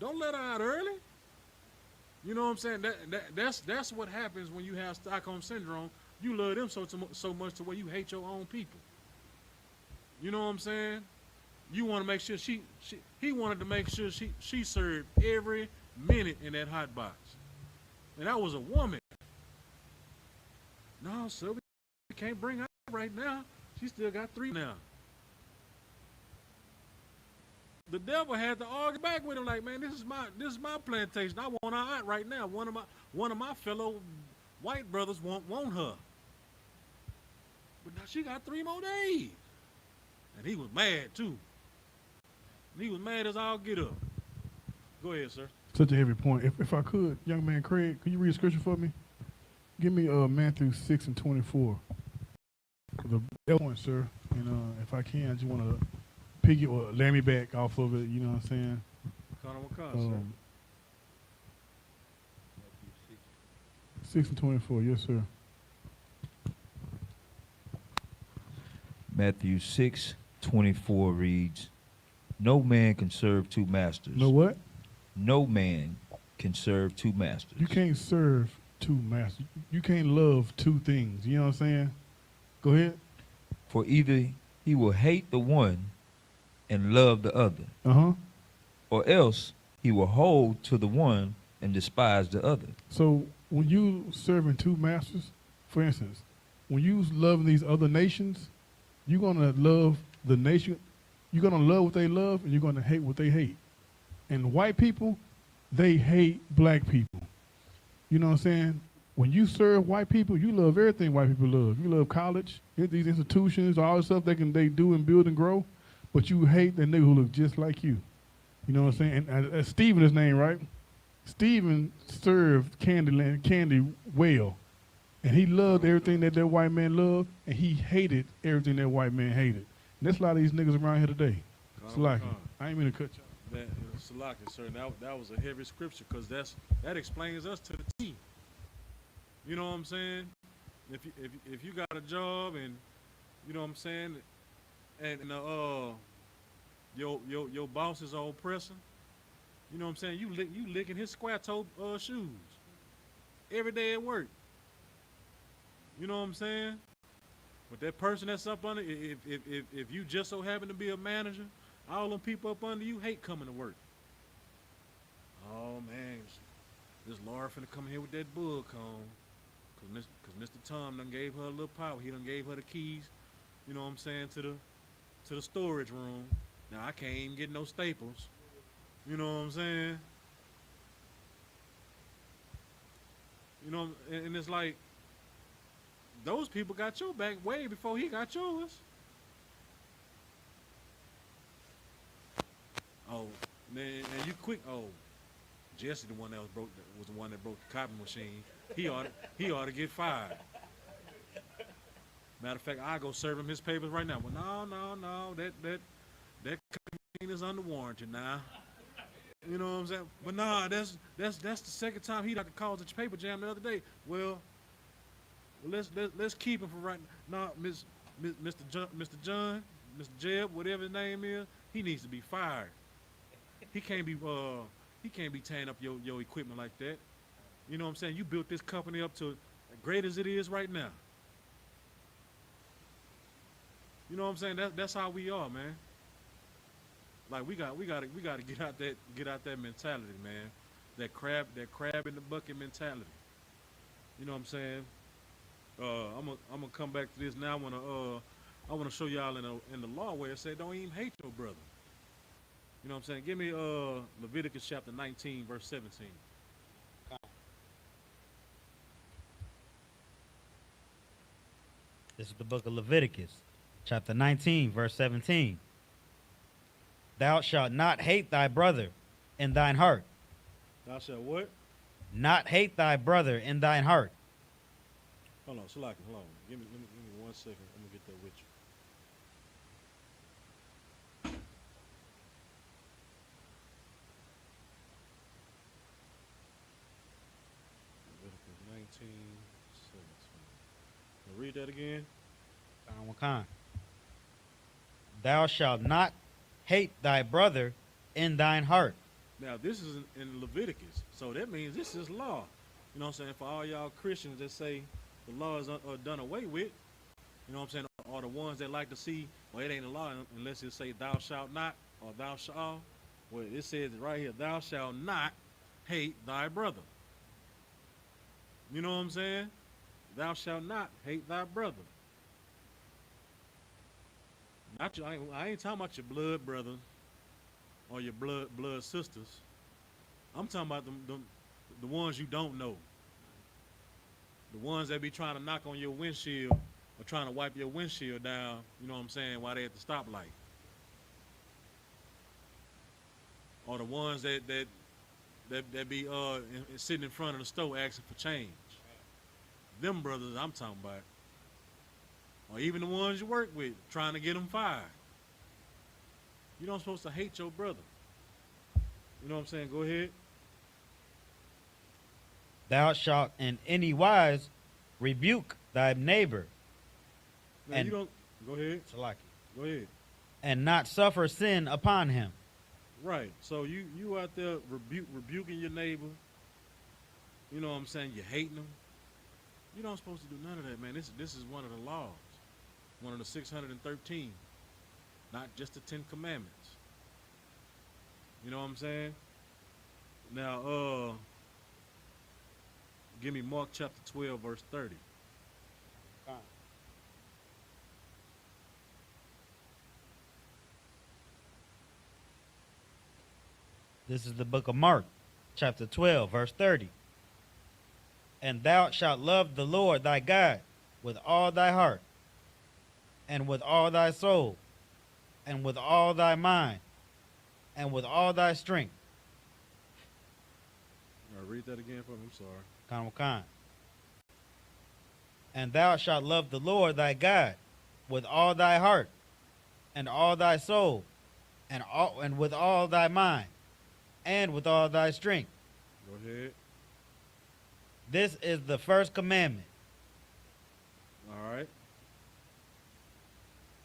Don't let her out early. You know what I'm saying? That's what happens when you have Stockholm syndrome. You love them so much to where you hate your own people. You know what I'm saying? You want to make sure he wanted to make sure she served every minute in that hot box. And that was a woman. No, sir, we can't bring her out right now. She still got 3 now. The devil had to argue back with him, like, man, this is my plantation. I want her out right now. One of my fellow white brothers want her. But now she got 3 more days. And he was mad too. And he was mad as all get up. Go ahead, sir. Such a heavy point. If I could, young man Craig, could you read a scripture for me? Give me Matthew 6 and 24. The point, sir. And if I can, I just want to piggy or lay me back off of it. You know what I'm saying? Sir. 6 and 24. Yes, sir. Matthew 6:24 reads, "No man can serve two masters." Know what? No man can serve two masters. You can't serve two masters. You can't love two things. You know what I'm saying? Go ahead. For either he will hate the one and love the other, or else he will hold to the one and despise the other. So when you serving two masters, for instance, when you love these other nations, you're gonna love the nation. You're gonna love what they love, and you're gonna hate what they hate. And white people, they hate black people. You know what I'm saying? When you serve white people, you love everything white people love. You love college, these institutions, all the stuff they do and build and grow, but you hate the nigga who look just like you. You know what I'm saying? And Stephen, his name, right? Stephen served Candy well, and he loved everything that white man loved, and he hated everything that white man hated. And that's a lot of these niggas around here today. Salaki, I ain't mean to cut you. That Salaki, sir. That was a heavy scripture because that explains us to the T. You know what I'm saying? If you got a job and you know what I'm saying, and your bosses are oppressing, you know what I'm saying? You licking his square toe shoes every day at work. You know what I'm saying? But that person that's up under, if you just so happen to be a manager, all them people up under you hate coming to work. Oh man, this Laura finna come here with that bull comb. Cause Mr. Tom done gave her a little power. He done gave her the keys, you know what I'm saying, to the storage room. Now I can't even get no staples. You know what I'm saying? You know, and it's like those people got your back way before he got yours. Oh, man, and you quick. Oh, Jesse, the one that was the one that broke the copy machine. He ought to get fired. Matter of fact, I go serve him his papers right now. Well, no, that copy machine is under warranty now. You know what I'm saying? But nah, that's the second time he got the calls at your paper jam the other day. Well, let's keep him for right now. Nah, Mr. John, Mr. Jeb, whatever his name is, he needs to be fired. He can't be tearing up your equipment like that. You know what I'm saying? You built this company up to great as it is right now. You know what I'm saying? That's how we are, man. Like we gotta get out that mentality, man. That crab in the bucket mentality. You know what I'm saying? I'm gonna come back to this now. I wanna show y'all in the law where it said don't even hate your brother. You know what I'm saying? Give me Leviticus chapter 19, verse 17. This is the book of Leviticus, chapter 19, verse 17. Thou shalt not hate thy brother in thine heart. Thou shalt what? Not hate thy brother in thine heart. Hold on, Shalaki, hold on. Give me 1 second. I'm gonna get that with you. Leviticus 19, 17. Now read that again. Thou shalt not hate thy brother in thine heart. Now this is in Leviticus, so that means this is law. You know what I'm saying? For all y'all Christians that say the law is done away with, you know what I'm saying? Or the ones that like to see, well, it ain't a law unless it say thou shalt not or thou shalt. Well, it says right here, thou shalt not hate thy brother. You know what I'm saying? Thou shalt not hate thy brother. Not your, I ain't talking about your blood brother or your blood sisters. I'm talking about the ones you don't know. The ones that be trying to knock on your windshield or trying to wipe your windshield down, you know what I'm saying, while they at the stoplight. Or the ones that that be sitting in front of the store asking for change. Them brothers I'm talking about. Or even the ones you work with, trying to get them fired. You don't supposed to hate your brother. You know what I'm saying? Go ahead. Thou shalt in any wise rebuke thy neighbor. Now, And you don't. Go ahead. Salaki, Go ahead. and not suffer sin upon him. Right. So you out there rebuking your neighbor. You know what I'm saying? You're hating them. You don't supposed to do none of that, man. This is one of the laws. One of the 613. Not just the 10 commandments. You know what I'm saying? Now, give me Mark chapter 12, verse 30. This is the book of Mark, chapter 12, verse 30. And thou shalt love the Lord thy God with all thy heart, and with all thy soul, and with all thy mind, and with all thy strength. All right, read that again for me. I'm sorry. Khan. And thou shalt love the Lord thy God with all thy heart, and all thy soul, and with all thy mind, and with all thy strength. Go ahead. This is the first commandment. All right.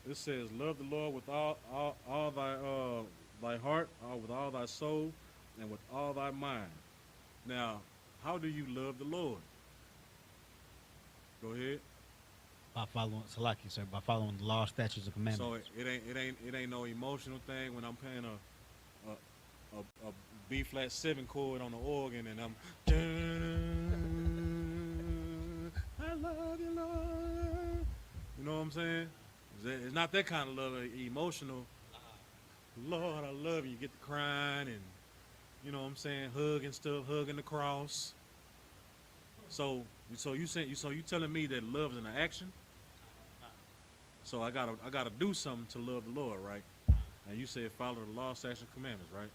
It says, love the Lord with all thy heart, with all thy soul, and with all thy mind. Now, how do you love the Lord? Go ahead. By following Salaki, sir, by following the law, statutes, and commandments. So it ain't no emotional thing when I'm playing a B flat 7 chord on the organ and I'm I love you, Lord. You know what I'm saying? It's not that kind of love, emotional. Lord, I love you. You get to crying and you know what I'm saying, hugging stuff, hugging the cross. So you telling me that love is an action? So I gotta do something to love the Lord, right? And you said follow the law, statutes, and commandments, right?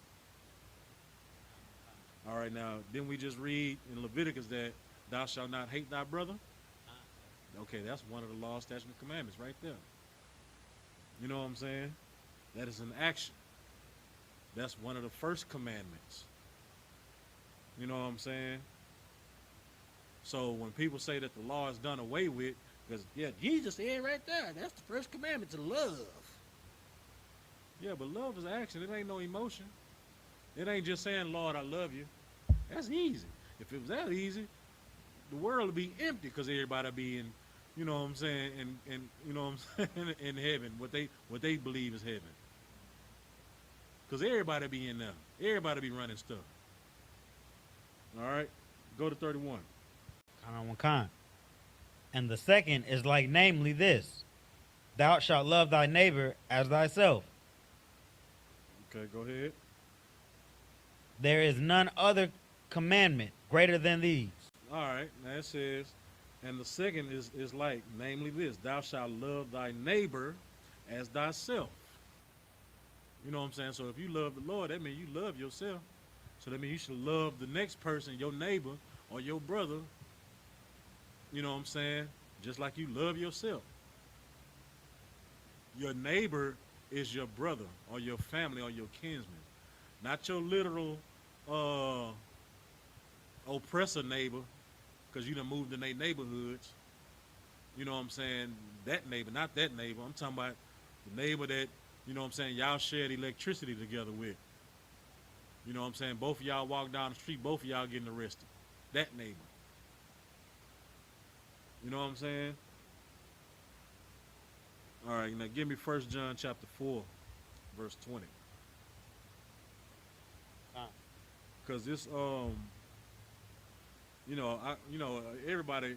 All right, now didn't we just read in Leviticus that thou shalt not hate thy brother? Okay, that's one of the law, statutes, and commandments right there. You know what I'm saying? That is an action. That's one of the first commandments. You know what I'm saying? So when people say that the law is done away with, because, yeah, Jesus said right there, that's the first commandment, to love. Yeah, but love is action. It ain't no emotion. It ain't just saying, Lord, I love you. That's easy. If it was that easy, the world would be empty because everybody would be in, you know what I'm saying, and you know what I'm saying, in heaven, what they believe is heaven. Because everybody be in there. Everybody be running stuff. All right? Go to 31. Khan. And the second is like, namely this: thou shalt love thy neighbor as thyself. Okay, go ahead. There is none other commandment greater than these. All right, now it says, and the second is like, namely this: thou shalt love thy neighbor as thyself. You know what I'm saying? So if you love the Lord, that means you love yourself. So that means you should love the next person, your neighbor or your brother. You know what I'm saying? Just like you love yourself. Your neighbor is your brother or your family or your kinsman. Not your literal oppressor neighbor, because you done moved in their neighborhoods. You know what I'm saying? That neighbor, not that neighbor. I'm talking about the neighbor that, you know what I'm saying, y'all shared electricity together with. You know what I'm saying? Both of y'all walk down the street, both of y'all getting arrested. That neighbor. You know what I'm saying? All right, now give me 1 John chapter 4, verse 20. Because this, everybody,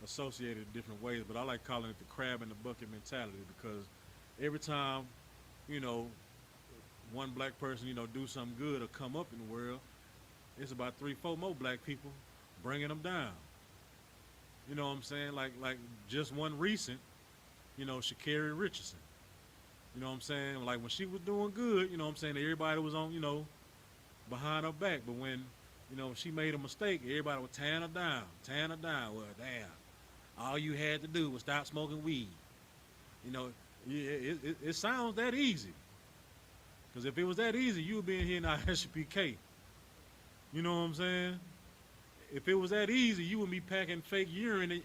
associated different ways, but I like calling it the crab in the bucket mentality, because every time, one black person, do something good or come up in the world, it's about 3-4 more black people bringing them down. You know what I'm saying? Like just one recent, Sha'Carri Richardson. You know what I'm saying? Like when she was doing good, you know what I'm saying, everybody was on, behind her back. But when, you know, she made a mistake, everybody was tearing her down, tearing her down. Well, damn, all you had to do was stop smoking weed. You know, it sounds that easy. Because if it was that easy, you would be in here in I.S.U.P.K. You know what I'm saying? If it was that easy, you would be packing fake urine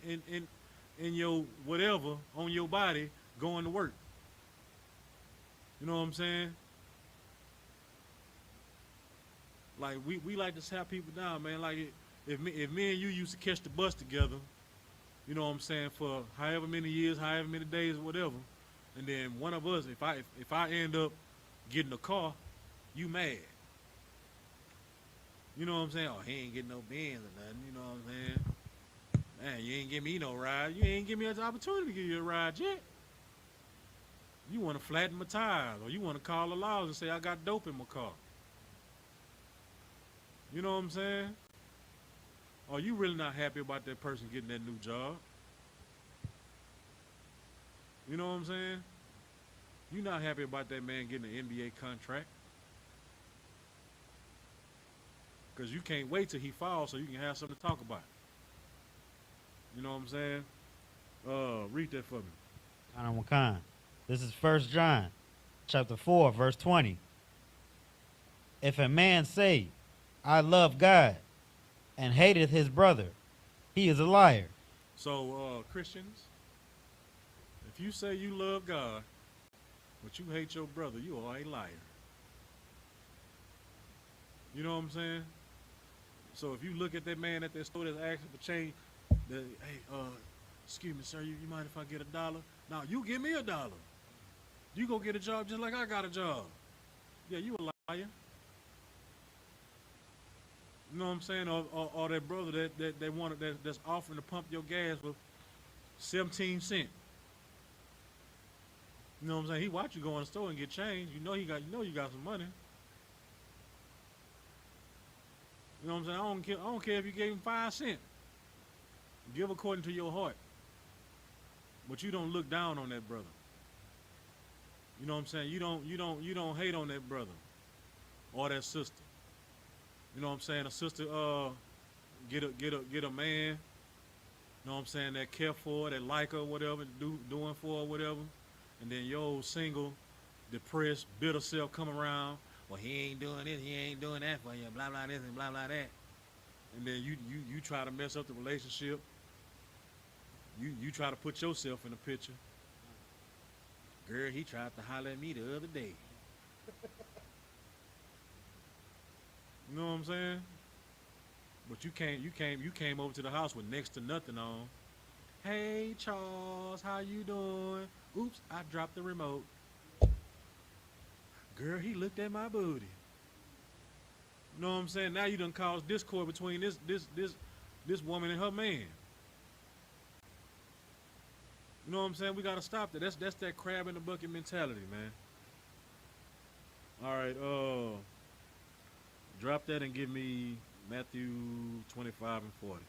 in your whatever on your body going to work. You know what I'm saying? Like we like to have people down, man. Like if me and you used to catch the bus together, you know what I'm saying, for however many years, however many days, or whatever, and then one of us, if I end up getting a car, you mad. You know what I'm saying? Oh, he ain't getting no Benz or nothing. You know what I'm saying? Man, you ain't give me no ride. You ain't give me an opportunity to give you a ride yet. You want to flatten my tires, or you want to call the laws and say I got dope in my car. You know what I'm saying? Or you really not happy about that person getting that new job? You know what I'm saying? You not happy about that man getting an NBA contract? Because you can't wait till he falls so you can have something to talk about. You know what I'm saying? Read that for me. Wakan. This is 1 John, chapter 4, verse 20. If a man say, I love God, and hateth his brother, he is a liar. So, Christians, if you say you love God, but you hate your brother, you are a liar. You know what I'm saying? So if you look at that man at that store that's asking for change, hey, excuse me, sir, you mind if I get $1? Now, you give me $1. You go get a job just like I got a job. Yeah, you a liar. You know what I'm saying? Or that brother that's offering to pump your gas for 17 cents. You know what I'm saying? He watch you go in the store and get change. You know you got some money. You know what I'm saying? I don't care if you gave him 5 cents. Give according to your heart. But you don't look down on that brother. You know what I'm saying? You don't hate on that brother or that sister. You know what I'm saying? A sister get a man, you know what I'm saying, that care for her, that like her, whatever, doing for her, whatever. And then your old single, depressed, bitter self come around. Well, he ain't doing this, he ain't doing that for you, blah, blah, this and blah, blah, that. And then you try to mess up the relationship. You try to put yourself in the picture. Girl, he tried to holler at me the other day. You know what I'm saying? But you came over to the house with next to nothing on. Hey, Charles, how you doing? Oops, I dropped the remote. Girl, he looked at my booty. You know what I'm saying? Now you done caused discord between this woman and her man. You know what I'm saying? We gotta stop that. That's that crab in the bucket mentality, man. All right, drop that and give me Matthew 25 and 40.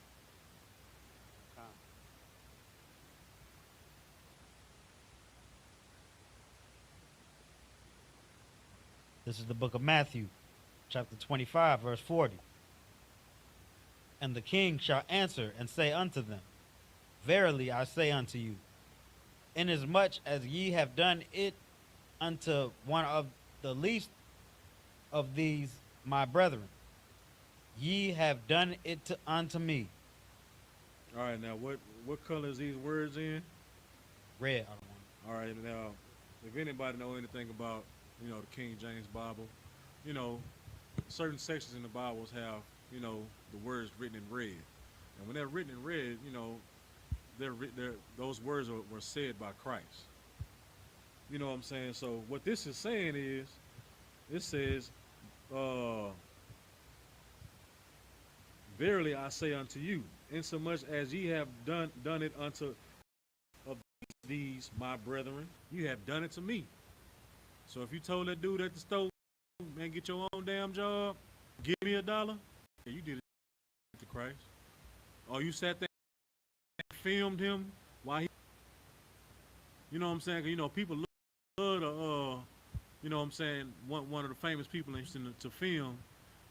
This is the book of Matthew, chapter 25, verse 40. And the king shall answer and say unto them, Verily I say unto you, inasmuch as ye have done it unto one of the least of these my brethren, ye have done it unto me. All right, now what color is these words in? Red. All right, now if anybody know anything about, you know, the King James Bible, you know, certain sections in the Bibles have, you know, the words written in red, and when they're written in red, you know, those words were said by Christ. You know what I'm saying? So what this is saying is, it says, verily I say unto you, insomuch as ye have done it unto of these my brethren, you have done it to me. So if you told that dude at the store, man, get your own damn job, give me $1, yeah, you did it to Christ. Or you sat there and filmed him while he, you know what I'm saying? 'Cause, you know, people love to, you know what I'm saying, one of the famous people interested to film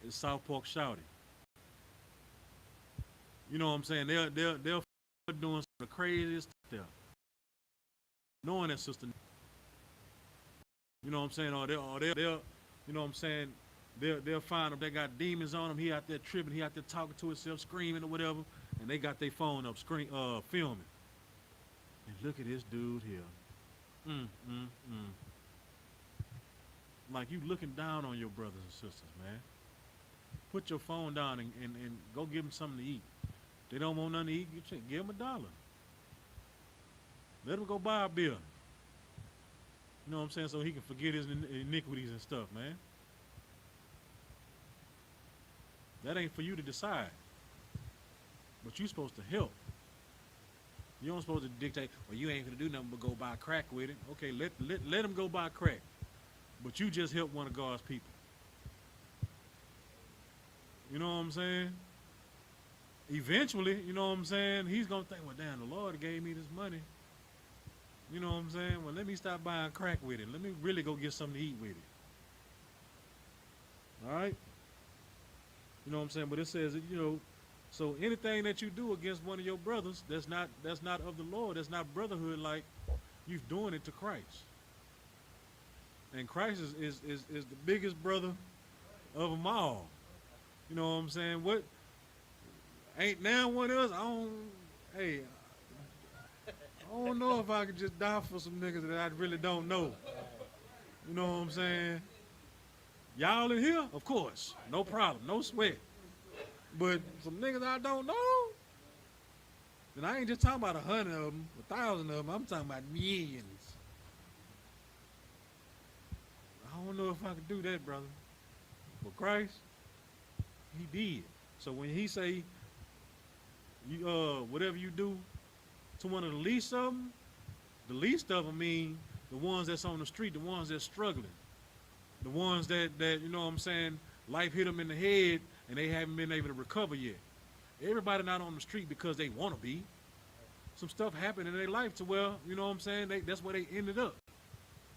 is South Park Shouty. You know what I'm saying? They're doing some of the craziest stuff there. Knowing that sister. You know what I'm saying? Or they'll you know what I'm saying? They'll find them. They got demons on them. He out there tripping. He out there talking to himself, screaming or whatever. And they got their phone up, filming. And look at this dude here. Like you looking down on your brothers and sisters, man. Put your phone down and go give them something to eat. They don't want nothing to eat, give them $1. Let them go buy a beer. You know what I'm saying? So he can forget his iniquities and stuff, man. That ain't for you to decide. But you supposed to help. You don't supposed to dictate, well, you ain't gonna do nothing but go buy crack with it. Okay, let him go buy crack. But you just help one of God's people. You know what I'm saying? Eventually, you know what I'm saying, he's gonna think, well, damn, the Lord gave me this money. You know what I'm saying? Well, let me stop buying crack with it. Let me really go get something to eat with it. All right? You know what I'm saying? But it says, you know, so anything that you do against one of your brothers, that's not of the Lord. That's not brotherhood, like you're doing it to Christ. And Christ is the biggest brother of them all. You know what I'm saying? What ain't now one of us? I don't know if I could just die for some niggas that I really don't know. You know what I'm saying? Y'all in here? Of course. No problem. No sweat. But some niggas I don't know, then I ain't just talking about 100 of them, 1,000 of them. I'm talking about millions. I don't know if I could do that, brother. But Christ, he did. So when he say, you whatever you do to one of the least of them mean the ones that's on the street, the ones that's struggling, the ones that you know what I'm saying, life hit them in the head and they haven't been able to recover yet. Everybody not on the street because they want to be. Some stuff happened in their life to where, you know what I'm saying, that's where they ended up.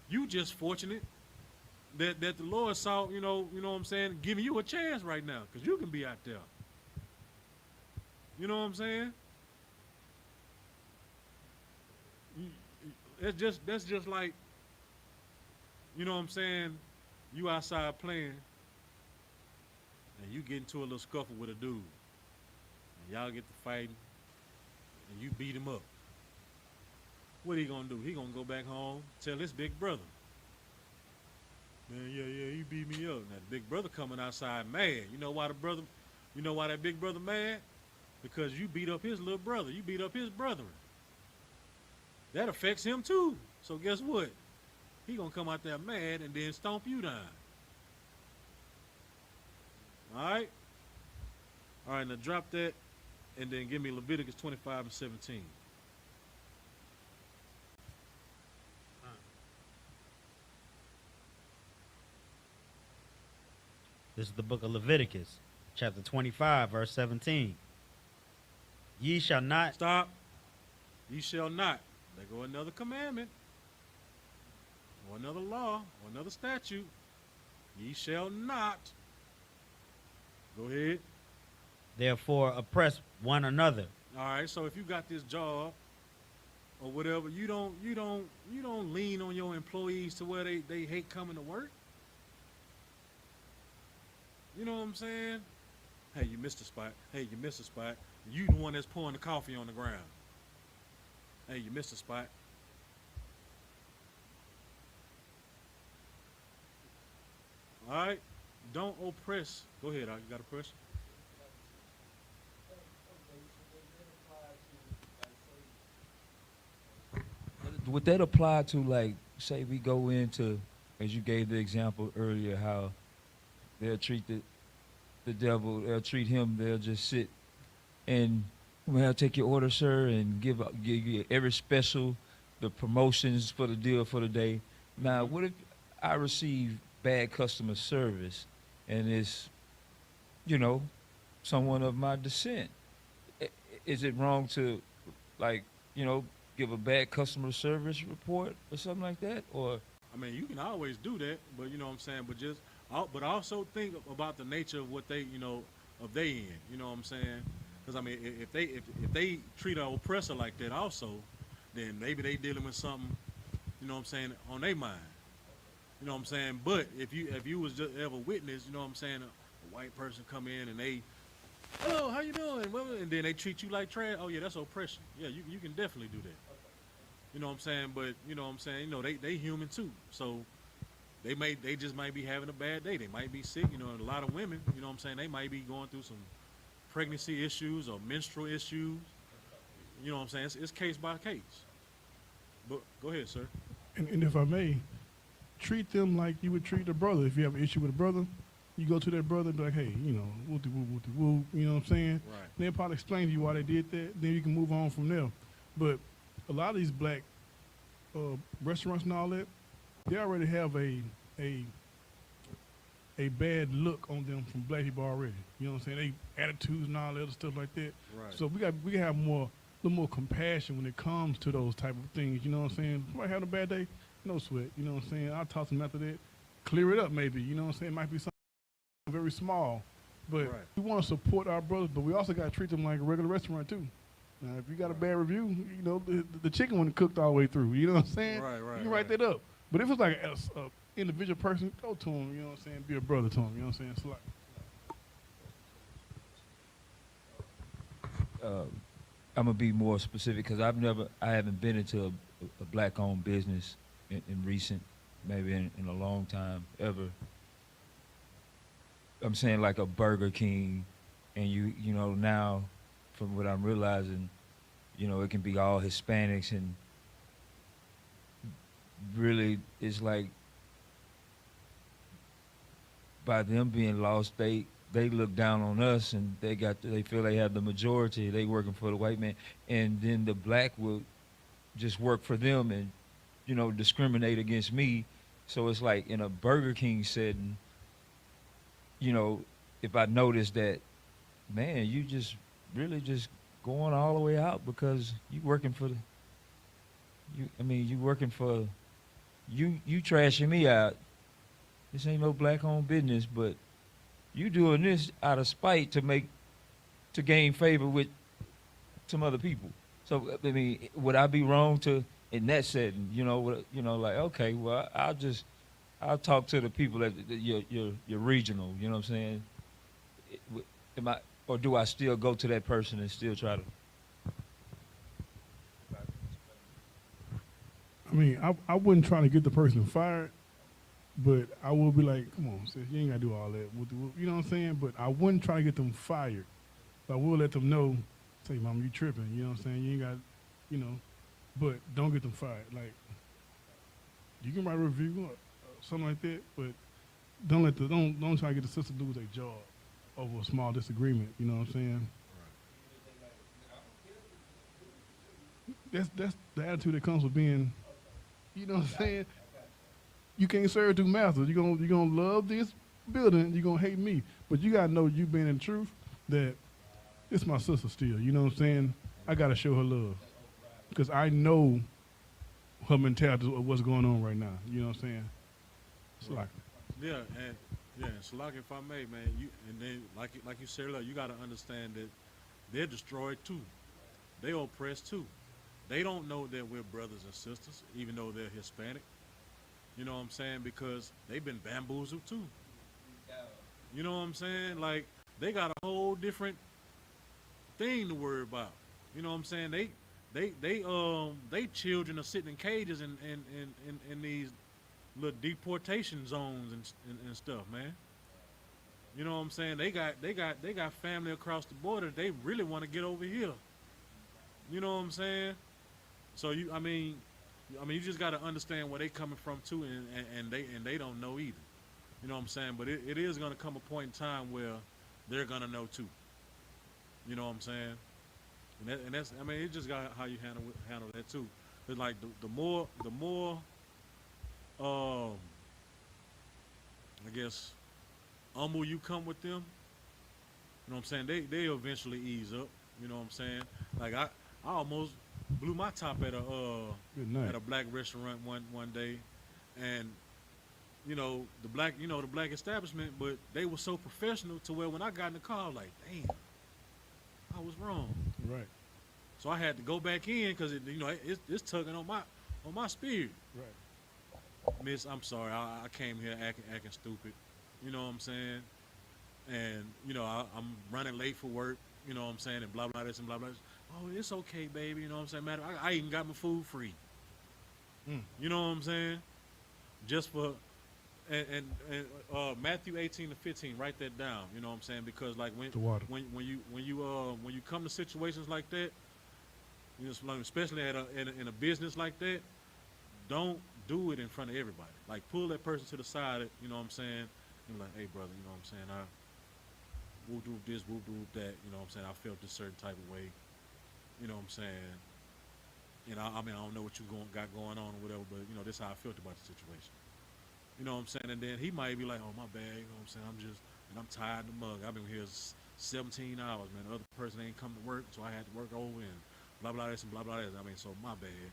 You just fortunate that the Lord saw, you know what I'm saying, giving you a chance right now, because you can be out there. You know what I'm saying? That's just like, you know what I'm saying, you outside playing and you get into a little scuffle with a dude and y'all get to fighting and you beat him up. What he gonna do? He gonna go back home, tell his big brother, man, yeah, he beat me up. Now the big brother coming outside mad. You know why that big brother mad? Because you beat up his little brother. You beat up his brethren. That affects him too. So guess what? He gonna come out there mad and then stomp you down. All right? All right, now drop that and then give me Leviticus 25 and 17. This is the book of Leviticus, chapter 25, verse 17. Ye shall not... Stop. Ye shall not. There go another commandment, or another law, or another statute. Ye shall not. Go ahead. Therefore oppress one another. All right, so if you got this job or whatever, you don't lean on your employees to where they hate coming to work. You know what I'm saying? Hey, you missed a spot. Hey, you missed a spot. You the one that's pouring the coffee on the ground. Hey, you missed a spot. All right? Don't oppress. Go ahead, you got a question? Would that apply to, like, say we go into, as you gave the example earlier, how they'll treat the devil, they'll treat him, they'll just sit and, well, take your order, sir, and give you every special, the promotions for the deal for the day. Now, what if I receive bad customer service and it's, you know, someone of my descent? Is it wrong to, like, you know, give a bad customer service report or something like that? Or I mean, you can always do that, but you know what I'm saying, but just But also think about the nature of what they, you know, of they in. You know what I'm saying? Because I mean, if they treat an oppressor like that, also, then maybe they dealing with something. You know what I'm saying, on their mind. You know what I'm saying? But if you was just ever witness, you know what I'm saying, a white person come in and they, oh, how you doing? Well, and then they treat you like trash. Oh yeah, that's oppression. Yeah, you can definitely do that. You know what I'm saying? But you know what I'm saying, you know, they human too. So they just might be having a bad day. They might be sick. You know, and a lot of women, you know what I'm saying, they might be going through some pregnancy issues or menstrual issues. You know what I'm saying? It's case by case. But go ahead, sir. And if I may, treat them like you would treat a brother. If you have an issue with a brother, you go to that brother and be like, hey, you know, woo, you know what I'm saying? Right. They'll probably explain to you why they did that. Then you can move on from there. But a lot of these black restaurants and all that, they already have a bad look on them from black people already. You know what I'm saying? They attitudes and all that other stuff like that. Right. So we can have a little more compassion when it comes to those type of things. You know what I'm saying? Somebody having a bad day, no sweat. You know what I'm saying? I'll talk to them after that, clear it up maybe. You know what I'm saying? It might be something very small, but Right. we want to support our brothers, but we also got to treat them like a regular restaurant too. Now, if you got a bad review, you know, the chicken wasn't cooked all the way through. You know what I'm saying? Right, You can write that up. But if it's like a individual person, go to him. You know what I'm saying? Be a brother to him. You know what I'm saying? It's like, I'm gonna be more specific because I haven't been into a black-owned business in recent, maybe in a long time ever. I'm saying like a Burger King, and you know now, from what I'm realizing, you know it can be all Hispanics, and really it's like by them being lost, they look down on us, and they feel they have the majority. They working for the white man, and then the black will just work for them and, you know, discriminate against me. So it's like in a Burger King setting, you know, if I notice that, man, you just really just going all the way out because you working for you trashing me out. This ain't no black-owned business, but you doing this out of spite to gain favor with some other people. So I mean, would I be wrong to in that setting? You know, like okay, well, I'll talk to the people that your regional. You know what I'm saying? Am I, or do I still go to that person and still try to? I mean, I wouldn't try to get the person fired, but I will be like, come on, sis, you ain't got to do all that. You know what I'm saying? But I wouldn't try to get them fired. But I will let them know, say, Mama, you tripping. You know what I'm saying? You ain't got, you know, but don't get them fired. Like, you can write a review or something like that, but don't try to get the sister to lose their job over a small disagreement. You know what I'm saying? That's the attitude that comes with being, you know what I'm saying? You can't serve two masters. You're gonna love this building, you're gonna hate me. But you gotta know you being in truth that it's my sister still. You know what I'm saying? I gotta show her love. Because I know her mentality of what's going on right now. You know what I'm saying? It's like Salak, if I may, man, and then like you said earlier, you gotta understand that they're destroyed too. They oppressed too. They don't know that we're brothers and sisters, even though they're Hispanic. You know what I'm saying? Because they've been bamboozled too. You know what I'm saying? Like, they got a whole different thing to worry about. You know what I'm saying? They children are sitting in cages in these little deportation zones and stuff, man. You know what I'm saying? They got family across the border. They really want to get over here. You know what I'm saying? So you just got to understand where they coming from too, and they don't know either. You know what I'm saying? But it is going to come a point in time where they're going to know too. You know what I'm saying? And that's I mean, it's just got how you handle that too. It's like the more I guess humble you come with them, you know what I'm saying, they eventually ease up. You know what I'm saying? Like I almost blew my top at a black restaurant one day, and the black establishment, but they were so professional to where when I got in the car, like, damn, I was wrong. Right. So I had to go back in because it's tugging on my spirit. Right. Miss, I'm sorry, I came here acting stupid. You know what I'm saying? And I'm running late for work. You know what I'm saying? And blah blah this and blah blah this. Oh, it's okay, baby. You know what I'm saying? Matter, I even got my food free. You know what I'm saying? Just for and Matthew 18-15, write that down. You know what I'm saying? Because like when you come to situations like that, especially in a business like that, don't do it in front of everybody. Like pull that person to the side. You know what I'm saying? And like, hey brother, you know what I'm saying? We'll do this, we'll do that. You know what I'm saying? I felt this certain type of way. You know what I'm saying? I mean, I don't know what you got going on or whatever, but this is how I felt about the situation. You know what I'm saying? And then he might be like, oh, my bad, you know what I'm saying? I'm tired of the mug. I've been here 17 hours, man. The other person ain't come to work, so I had to work over and blah, blah, this and blah, blah, this. I mean, so my bad.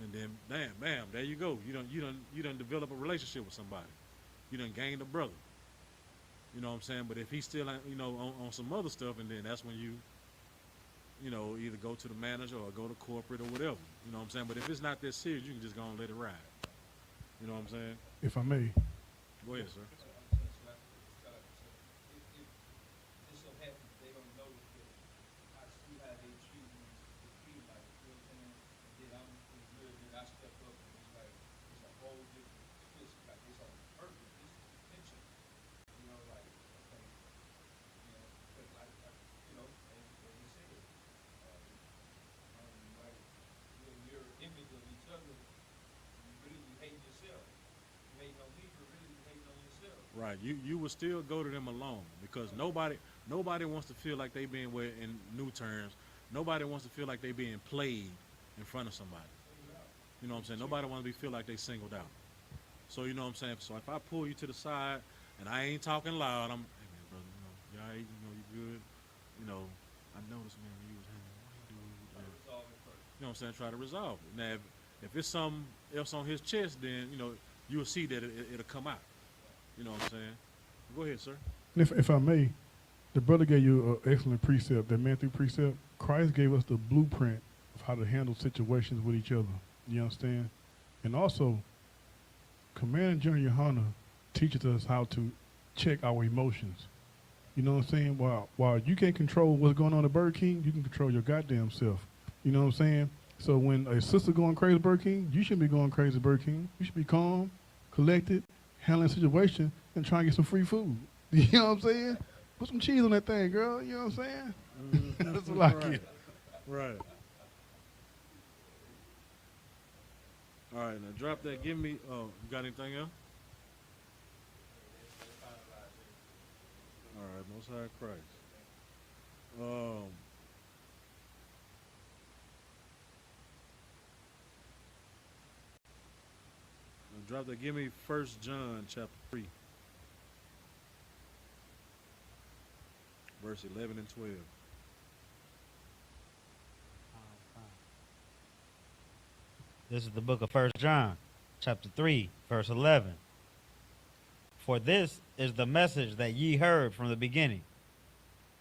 And then, bam, there you go. You done develop a relationship with somebody. You done gained a brother. You know what I'm saying? But if he's still, on some other stuff, and then that's when you either go to the manager or go to corporate or whatever. You know what I'm saying? But if it's not that serious, you can just go and let it ride. You know what I'm saying? If I may. Go ahead, sir. Right, you will still go to them alone because nobody wants to feel like they being, in new terms, nobody wants to feel like they being played in front of somebody. You know what I'm saying? Nobody wants to feel like they singled out. So you know what I'm saying? So if I pull you to the side and I ain't talking loud, I'm, hey man, brother, you all right? You good? I noticed, man, you was hanging. Why you do? You know what I'm saying? Try to resolve it. Now, if it's something else on his chest, then you'll see that it'll come out. You know what I'm saying? Go ahead, sir. If I may, the brother gave you an excellent precept, that Matthew precept. Christ gave us the blueprint of how to handle situations with each other. You understand? And also, Commander General YAHANNA teaches us how to check our emotions. You know what I'm saying? While you can't control what's going on at Burger King, you can control your goddamn self. You know what I'm saying? So when a sister going crazy at Burger King, you shouldn't be going crazy at Burger King. You should be calm, collected, handling the situation, and try and get some free food. You know what I'm saying? Put some cheese on that thing, girl. You know what I'm saying? That's what I get. Right. All right, now drop that. Give me, you got anything else? All right, Most High Christ. Drop that. Give me 1 John chapter 3, verse 11 and 12. This is the book of 1 John, chapter 3, verse 11. For this is the message that ye heard from the beginning,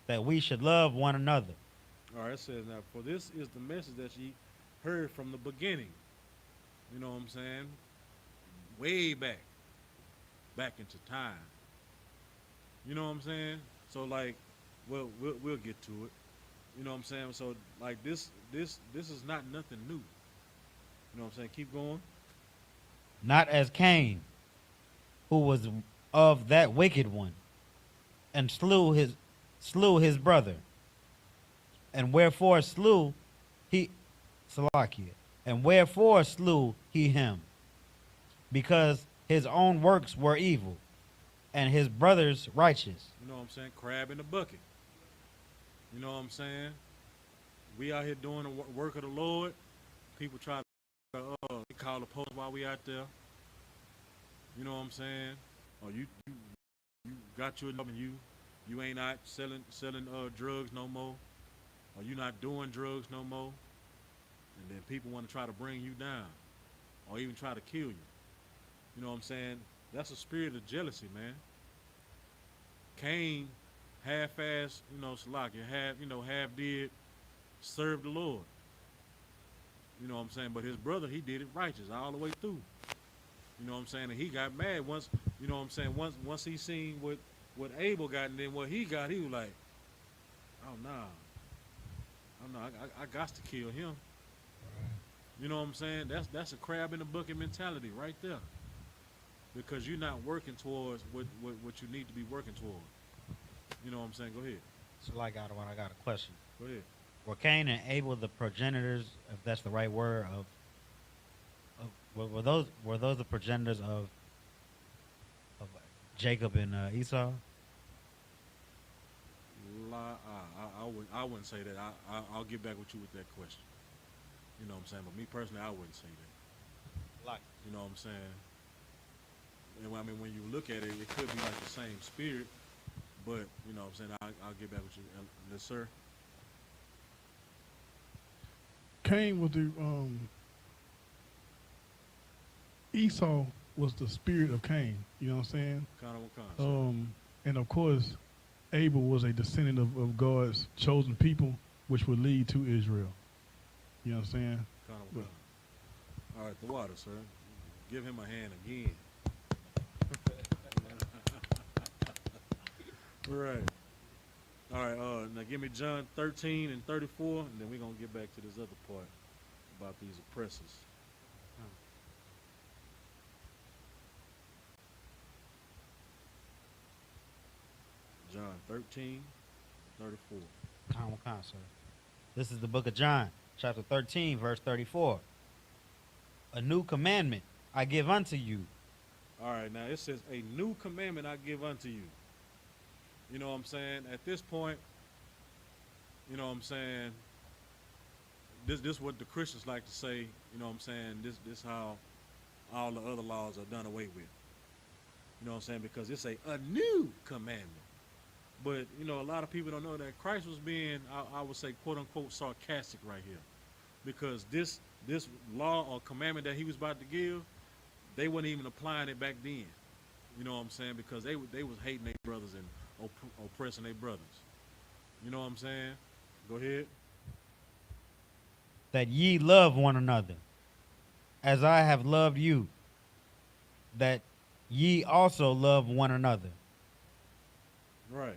that we should love one another. All right, it says now, for this is the message that ye heard from the beginning. You know what I'm saying? Way back into time. You know what I'm saying? So like, we'll get to it. You know what I'm saying? So like this is not nothing new. You know what I'm saying? Keep going. Not as Cain, who was of that wicked one, and slew his brother. And wherefore slew he Salakia? And wherefore slew he him? Because his own works were evil, and his brother's righteous. You know what I'm saying? Crab in the bucket. You know what I'm saying? We out here doing the work of the Lord. People try to call the post while we out there. You know what I'm saying? Or you got your job and you ain't out selling drugs no more. Or you not doing drugs no more. And then people want to try to bring you down, or even try to kill you. You know what I'm saying? That's a spirit of jealousy, man. Cain half-assed, Salakia, half did serve the Lord. You know what I'm saying? But his brother, he did it righteous all the way through. You know what I'm saying? And he got mad once, you know what I'm saying, once he seen what Abel got and then what he got, he was like, oh no, I got to kill him. You know what I'm saying? That's a crab in the bucket mentality right there. Because you're not working towards what you need to be working toward. You know what I'm saying? Go ahead. So like I got a question. Go ahead. Were Cain and Abel the progenitors, if that's the right word, were those the progenitors of Jacob and Esau? I wouldn't say that. I'll get back with you with that question. You know what I'm saying? But me personally, I wouldn't say that. Like, You know what I'm saying? And I mean, when you look at it, it could be like the same spirit, but you know what I'm saying? I'll get back with you. Yes, sir. Cain was the Esau was the spirit of Cain. You know what I'm saying? Kind of. And of course, Abel was a descendant of God's chosen people, which would lead to Israel. You know what I'm saying? Kind of. All right, the water, sir. Give him a hand again. Right. All right, now give me John 13 and 34, and then we're going to get back to this other part about these oppressors. John 13, 34. Come, sir. This is the book of John, chapter 13, verse 34. A new commandment I give unto you. All right, now it says, a new commandment I give unto you. You know what I'm saying? At this point, you know what I'm saying, this is what the Christians like to say, you know what I'm saying, this how all the other laws are done away with. You know what I'm saying? Because it's a new commandment. But, you know, a lot of people don't know that Christ was being, I would say, quote unquote, sarcastic right here. Because this law or commandment that he was about to give, they weren't even applying it back then. You know what I'm saying? Because they was hating their brothers and oppressing their brothers. You know what I'm saying? Go ahead. That ye love one another, as I have loved you, that ye also love one another. Right.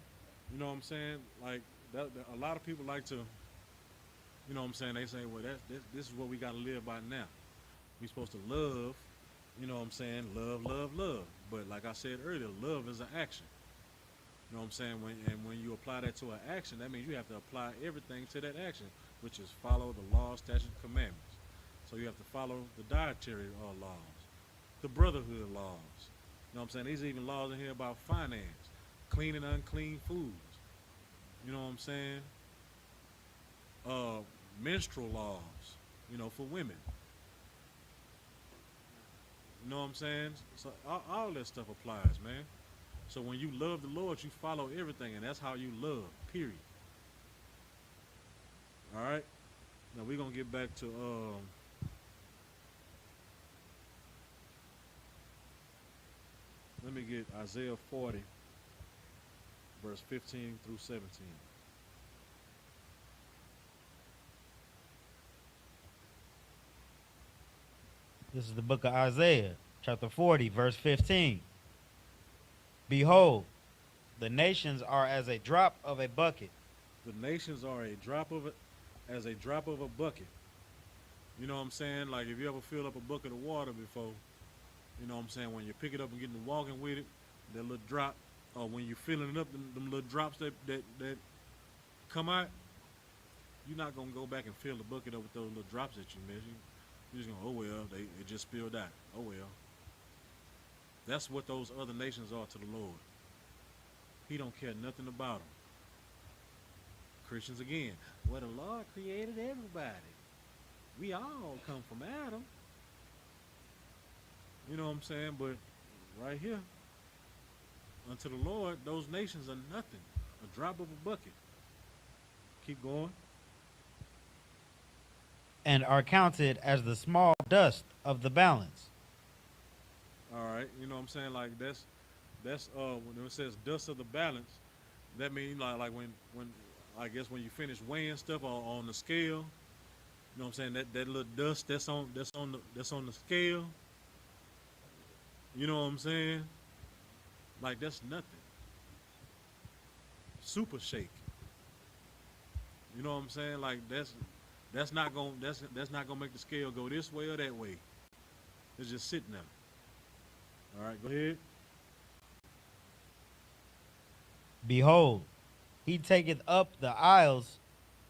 You know what I'm saying? Like, a lot of people like to, you know what I'm saying, they say, well, this is what we got to live by now. We supposed to love, you know what I'm saying, love, love, love. But like I said earlier, love is an action. You know what I'm saying? When you apply that to an action, that means you have to apply everything to that action, which is follow the laws, statutes, and commandments. So you have to follow the dietary laws, the brotherhood laws. You know what I'm saying? There's even laws in here about finance, clean and unclean foods. You know what I'm saying? Menstrual laws, you know, for women. You know what I'm saying? So all that stuff applies, man. So when you love the Lord, you follow everything, and that's how you love, period. All right? Now we're going to get back to, let me get Isaiah 40, verse 15 through 17. This is the book of Isaiah, chapter 40, verse 15. Behold, the nations are as a drop of a bucket. The nations are as a drop of a bucket. You know what I'm saying? Like if you ever fill up a bucket of water before, you know what I'm saying, when you pick it up and get to walking with it, that little drop, or when you're filling it up, them little drops that come out, you're not going to go back and fill the bucket up with those little drops that you missed. You're just going, oh well, it just spilled out. Oh well. That's what those other nations are to the Lord. He don't care nothing about them. Christians again, well, the Lord created everybody. We all come from Adam. You know what I'm saying? But right here, unto the Lord, those nations are nothing. A drop of a bucket. Keep going. And are counted as the small dust of the balance. All right, you know what I'm saying? Like that's when it says dust of the balance, that means like when I guess when you finish weighing stuff on the scale, you know what I'm saying? That little dust that's on the scale, you know what I'm saying? Like that's nothing. Super shake. You know what I'm saying? Like that's not gonna make the scale go this way or that way. It's just sitting there. All right, go ahead. Behold, he taketh up the isles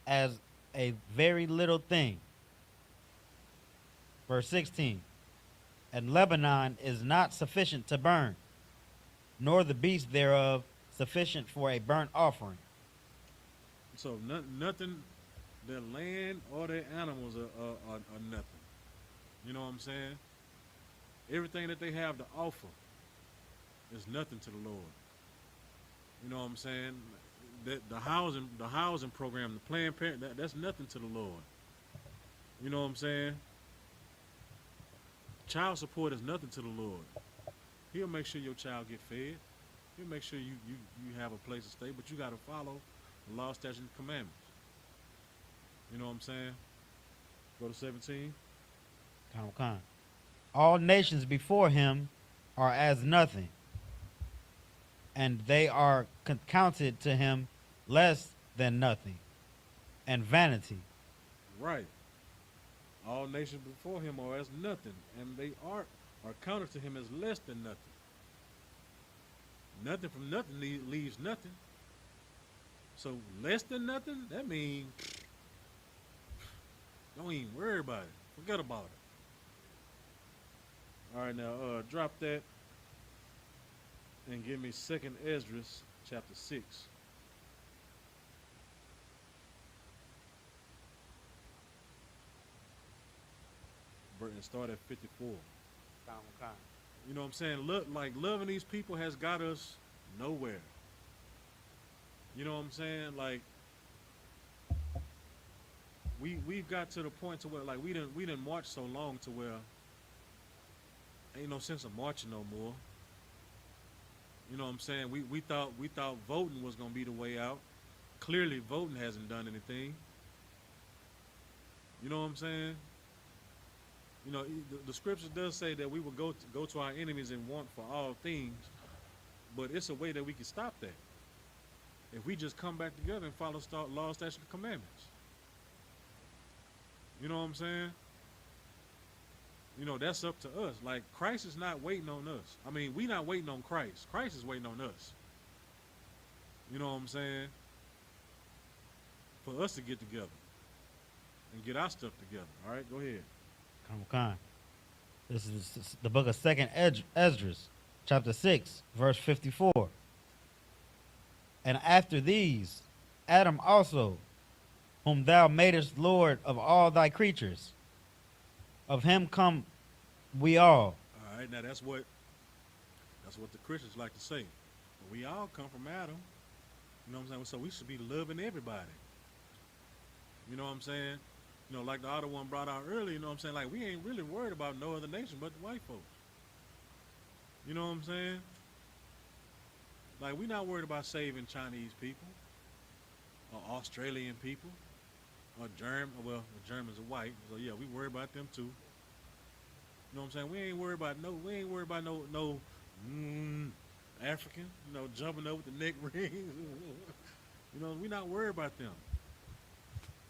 as a very little thing. Verse 16. And Lebanon is not sufficient to burn, nor the beast thereof sufficient for a burnt offering. So nothing, their land or their animals are nothing. You know what I'm saying? Everything that they have to offer is nothing to the Lord. You know what I'm saying? The housing program, the Planned Parenthood, that's nothing to the Lord. You know what I'm saying? Child support is nothing to the Lord. He'll make sure your child get fed. He'll make sure you have a place to stay, but you got to follow the law, statutes, and commandments. You know what I'm saying? Go to 17. Come. All nations before him are as nothing, and they are counted to him less than nothing, and vanity. Right. All nations before him are as nothing, and they are counted to him as less than nothing. Nothing from nothing leaves nothing. So less than nothing, that means don't even worry about it. Forget about it. All right, now drop that and give me 2nd Esdras chapter 6. And start at 54. You know what I'm saying? Look, like loving these people has got us nowhere. You know what I'm saying? Like we've got to the point to where like we didn't march so long to where ain't no sense of marching no more. You know what I'm saying? We thought voting was gonna be the way out. Clearly voting hasn't done anything. You know what I'm saying? You know, the scripture does say that we will go to our enemies and want for all things, but it's a way that we can stop that. If we just come back together and follow law, statutes, and commandments. You know what I'm saying? You know, that's up to us. Like, Christ is not waiting on us. I mean, we not waiting on Christ. Christ is waiting on us. You know what I'm saying? For us to get together and get our stuff together. All right, go ahead. Come. This is the book of 2nd Esdras, chapter 6, verse 54. And after these, Adam also, whom thou madest Lord of all thy creatures, of him come we all. All right, now that's what the Christians like to say. We all come from Adam. You know what I'm saying? So we should be loving everybody. You know what I'm saying? You know, like the other one brought out earlier, you know what I'm saying? Like, we ain't really worried about no other nation but the white folks. You know what I'm saying? Like, we not worried about saving Chinese people or Australian people or well, the Germans are white, so yeah, we worry about them too. You know what I'm saying? We ain't worried about no African, you know, jumping up with the neck rings. You know, we not worried about them.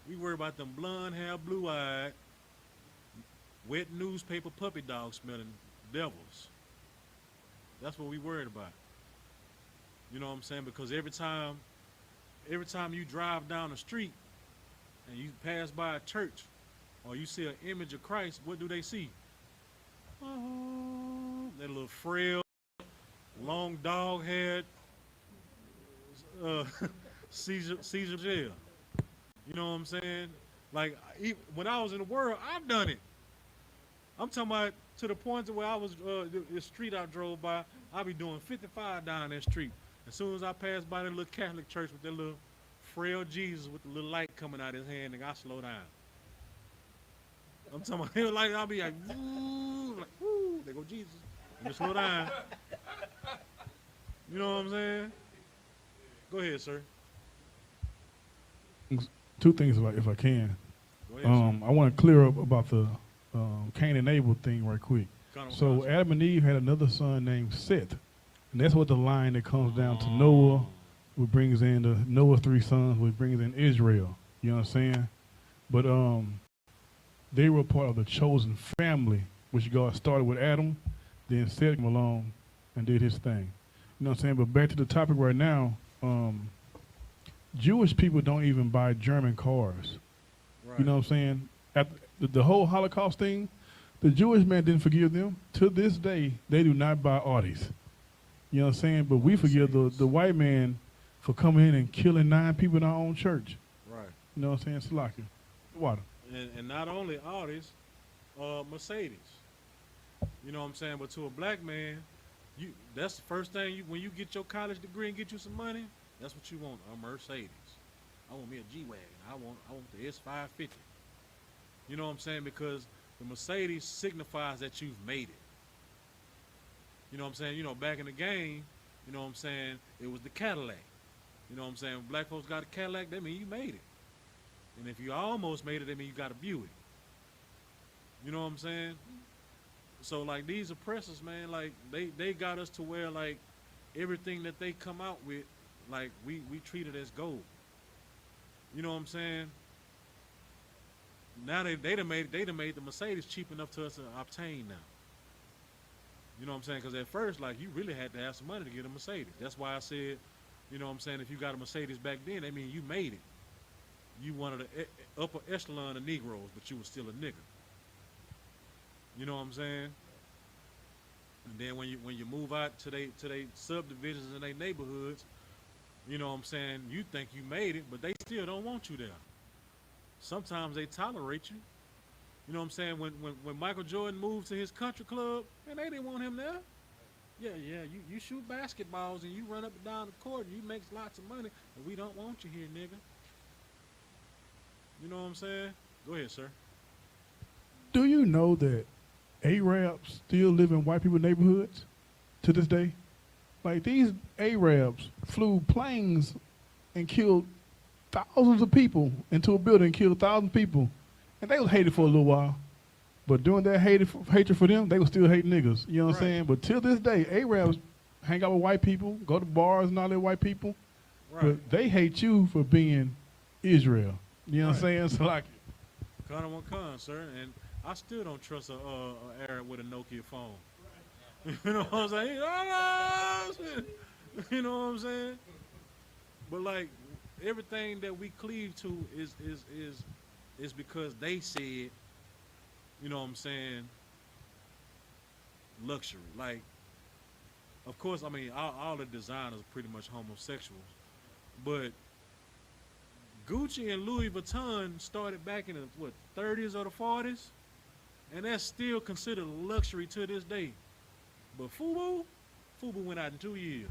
We worry about them blonde hair, blue-eyed, wet newspaper puppy dog smelling devils. That's what we worried about. You know what I'm saying? Because every time you drive down the street and you pass by a church or you see an image of Christ, what do they see? Oh, that little frail, long dog-haired Caesar jail. You know what I'm saying? Like, when I was in the world, I've done it. I'm talking about to the point where I was, the street I drove by, I be doing 55 down that street. As soon as I passed by that little Catholic church with that little frail Jesus with the little light coming out his hand, and I slow down. I'm talking about, like, I'll be like, woo, there go Jesus. Let me slow down. You know what I'm saying? Go ahead, sir. Two things, if I can. Go ahead, sir. I want to clear up about the Cain and Abel thing right quick. So Adam and Eve had another son named Seth, and that's what the line that comes down to Noah, which brings in the Noah's 3 sons, which brings in Israel. You know what I'm saying? But they were part of the chosen family, which God started with Adam, then Seth came along and did his thing. You know what I'm saying? But back to the topic right now, Jewish people don't even buy German cars. Right. You know what I'm saying? After the whole Holocaust thing, the Jewish man didn't forgive them. To this day, they do not buy Audis. You know what I'm saying? But we forgive the white man for coming in and killing 9 people in our own church. Right. You know what I'm saying? Salaki. Water. And not only Audis, Mercedes. You know what I'm saying? But to a black man, that's the first thing when you get your college degree and get you some money, that's what you want, a Mercedes. I want me a G-Wagon. I want the S550. You know what I'm saying? Because the Mercedes signifies that you've made it. You know what I'm saying? You know, back in the game, you know what I'm saying, it was the Cadillac. You know what I'm saying? When black folks got a Cadillac, that means you made it. And if you almost made it, that means you got a Buick. You know what I'm saying? So, like, these oppressors, man, like, they got us to where, like, everything that they come out with, like, we treat it as gold. You know what I'm saying? Now they done made the Mercedes cheap enough to us to obtain now. You know what I'm saying? Because at first, like, you really had to have some money to get a Mercedes. That's why I said, you know what I'm saying, if you got a Mercedes back then, that means you made it. You wanted the upper echelon of Negroes, but you was still a nigga. You know what I'm saying? And then when you move out to they subdivisions and they neighborhoods, you know what I'm saying, you think you made it, but they still don't want you there. Sometimes they tolerate you. You know what I'm saying? When Michael Jordan moved to his country club, man, they didn't want him there. Yeah, you shoot basketballs and you run up and down the court and you make lots of money, but we don't want you here, nigga. You know what I'm saying? Go ahead, sir. Do you know that Arabs still live in white people neighborhoods to this day? Like, these Arabs flew planes and killed thousands of people into a building, killed 1,000 people, and they was hated for a little while. But during that hatred for them, they was still hating niggas. You know what I'm saying? But till this day, Arabs hang out with white people, go to bars and all that white people, but they hate you for being Israel. You know what I'm saying? So, like, Con on con, sir, and I still don't trust a Arab with a Nokia phone. You know what I'm saying? You know what I'm saying? But, like, everything that we cleave to is because they said, you know what I'm saying, luxury. Like, of course, I mean, all the designers are pretty much homosexuals, but Gucci and Louis Vuitton started back in the 30s or the 40s, and that's still considered a luxury to this day. But Fubu went out in 2 years.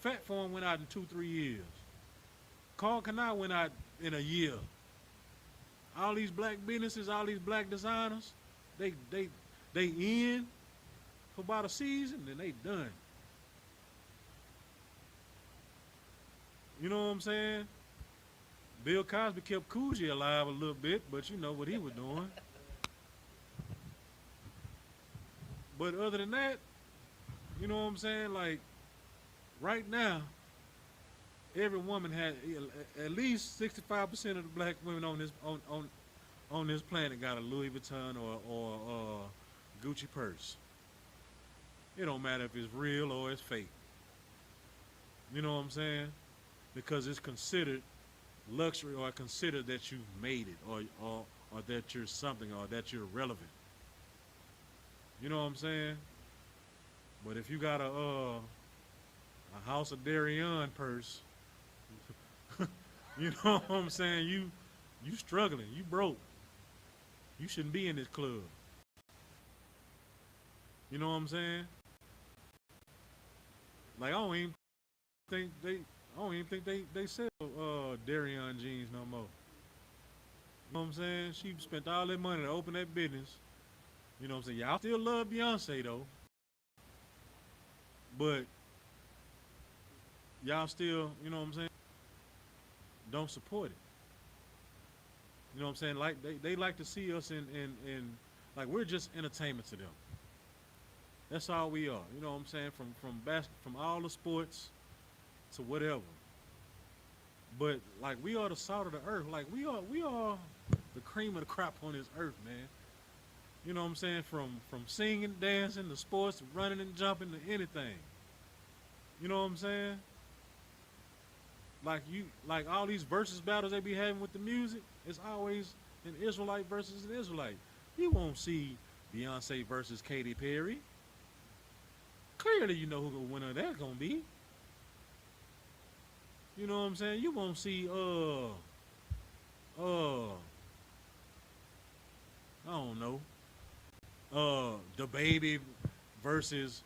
Fat Form went out in 2-3 years. Carl Canal went out in a year. All these black businesses, all these black designers, they in for about a season, then they done. You know what I'm saying? Bill Cosby kept Coogee alive a little bit, but you know what he was doing. But other than that, you know what I'm saying? Like, right now, every woman had at least 65% of the black women on this planet got a Louis Vuitton or Gucci purse. It don't matter if it's real or it's fake. You know what I'm saying? Because it's considered luxury, or considered that you've made it, or that you're something, or that you're relevant. You know what I'm saying? But if you got a House of Darien purse, you know what I'm saying? You struggling, you broke. You shouldn't be in this club. You know what I'm saying? Like, I don't even think they sell Darien jeans no more. You know what I'm saying? She spent all that money to open that business, You know what I'm saying? Y'all still love Beyonce though, but y'all still, you know what I'm saying, don't support it. You know what I'm saying? Like they like to see us in like we're just entertainment to them. That's all we are. You know what I'm saying? From all the sports to whatever. But like we are the salt of the earth. Like we are the cream of the crop on this earth, man. You know what I'm saying? From singing, dancing, to sports, to running and jumping, to anything. You know what I'm saying? Like all these versus battles they be having with the music, it's always an Israelite versus an Israelite. You won't see Beyonce versus Katy Perry. Clearly you know who the winner of that's gonna be. You know what I'm saying? You won't see I don't know. The Baby versus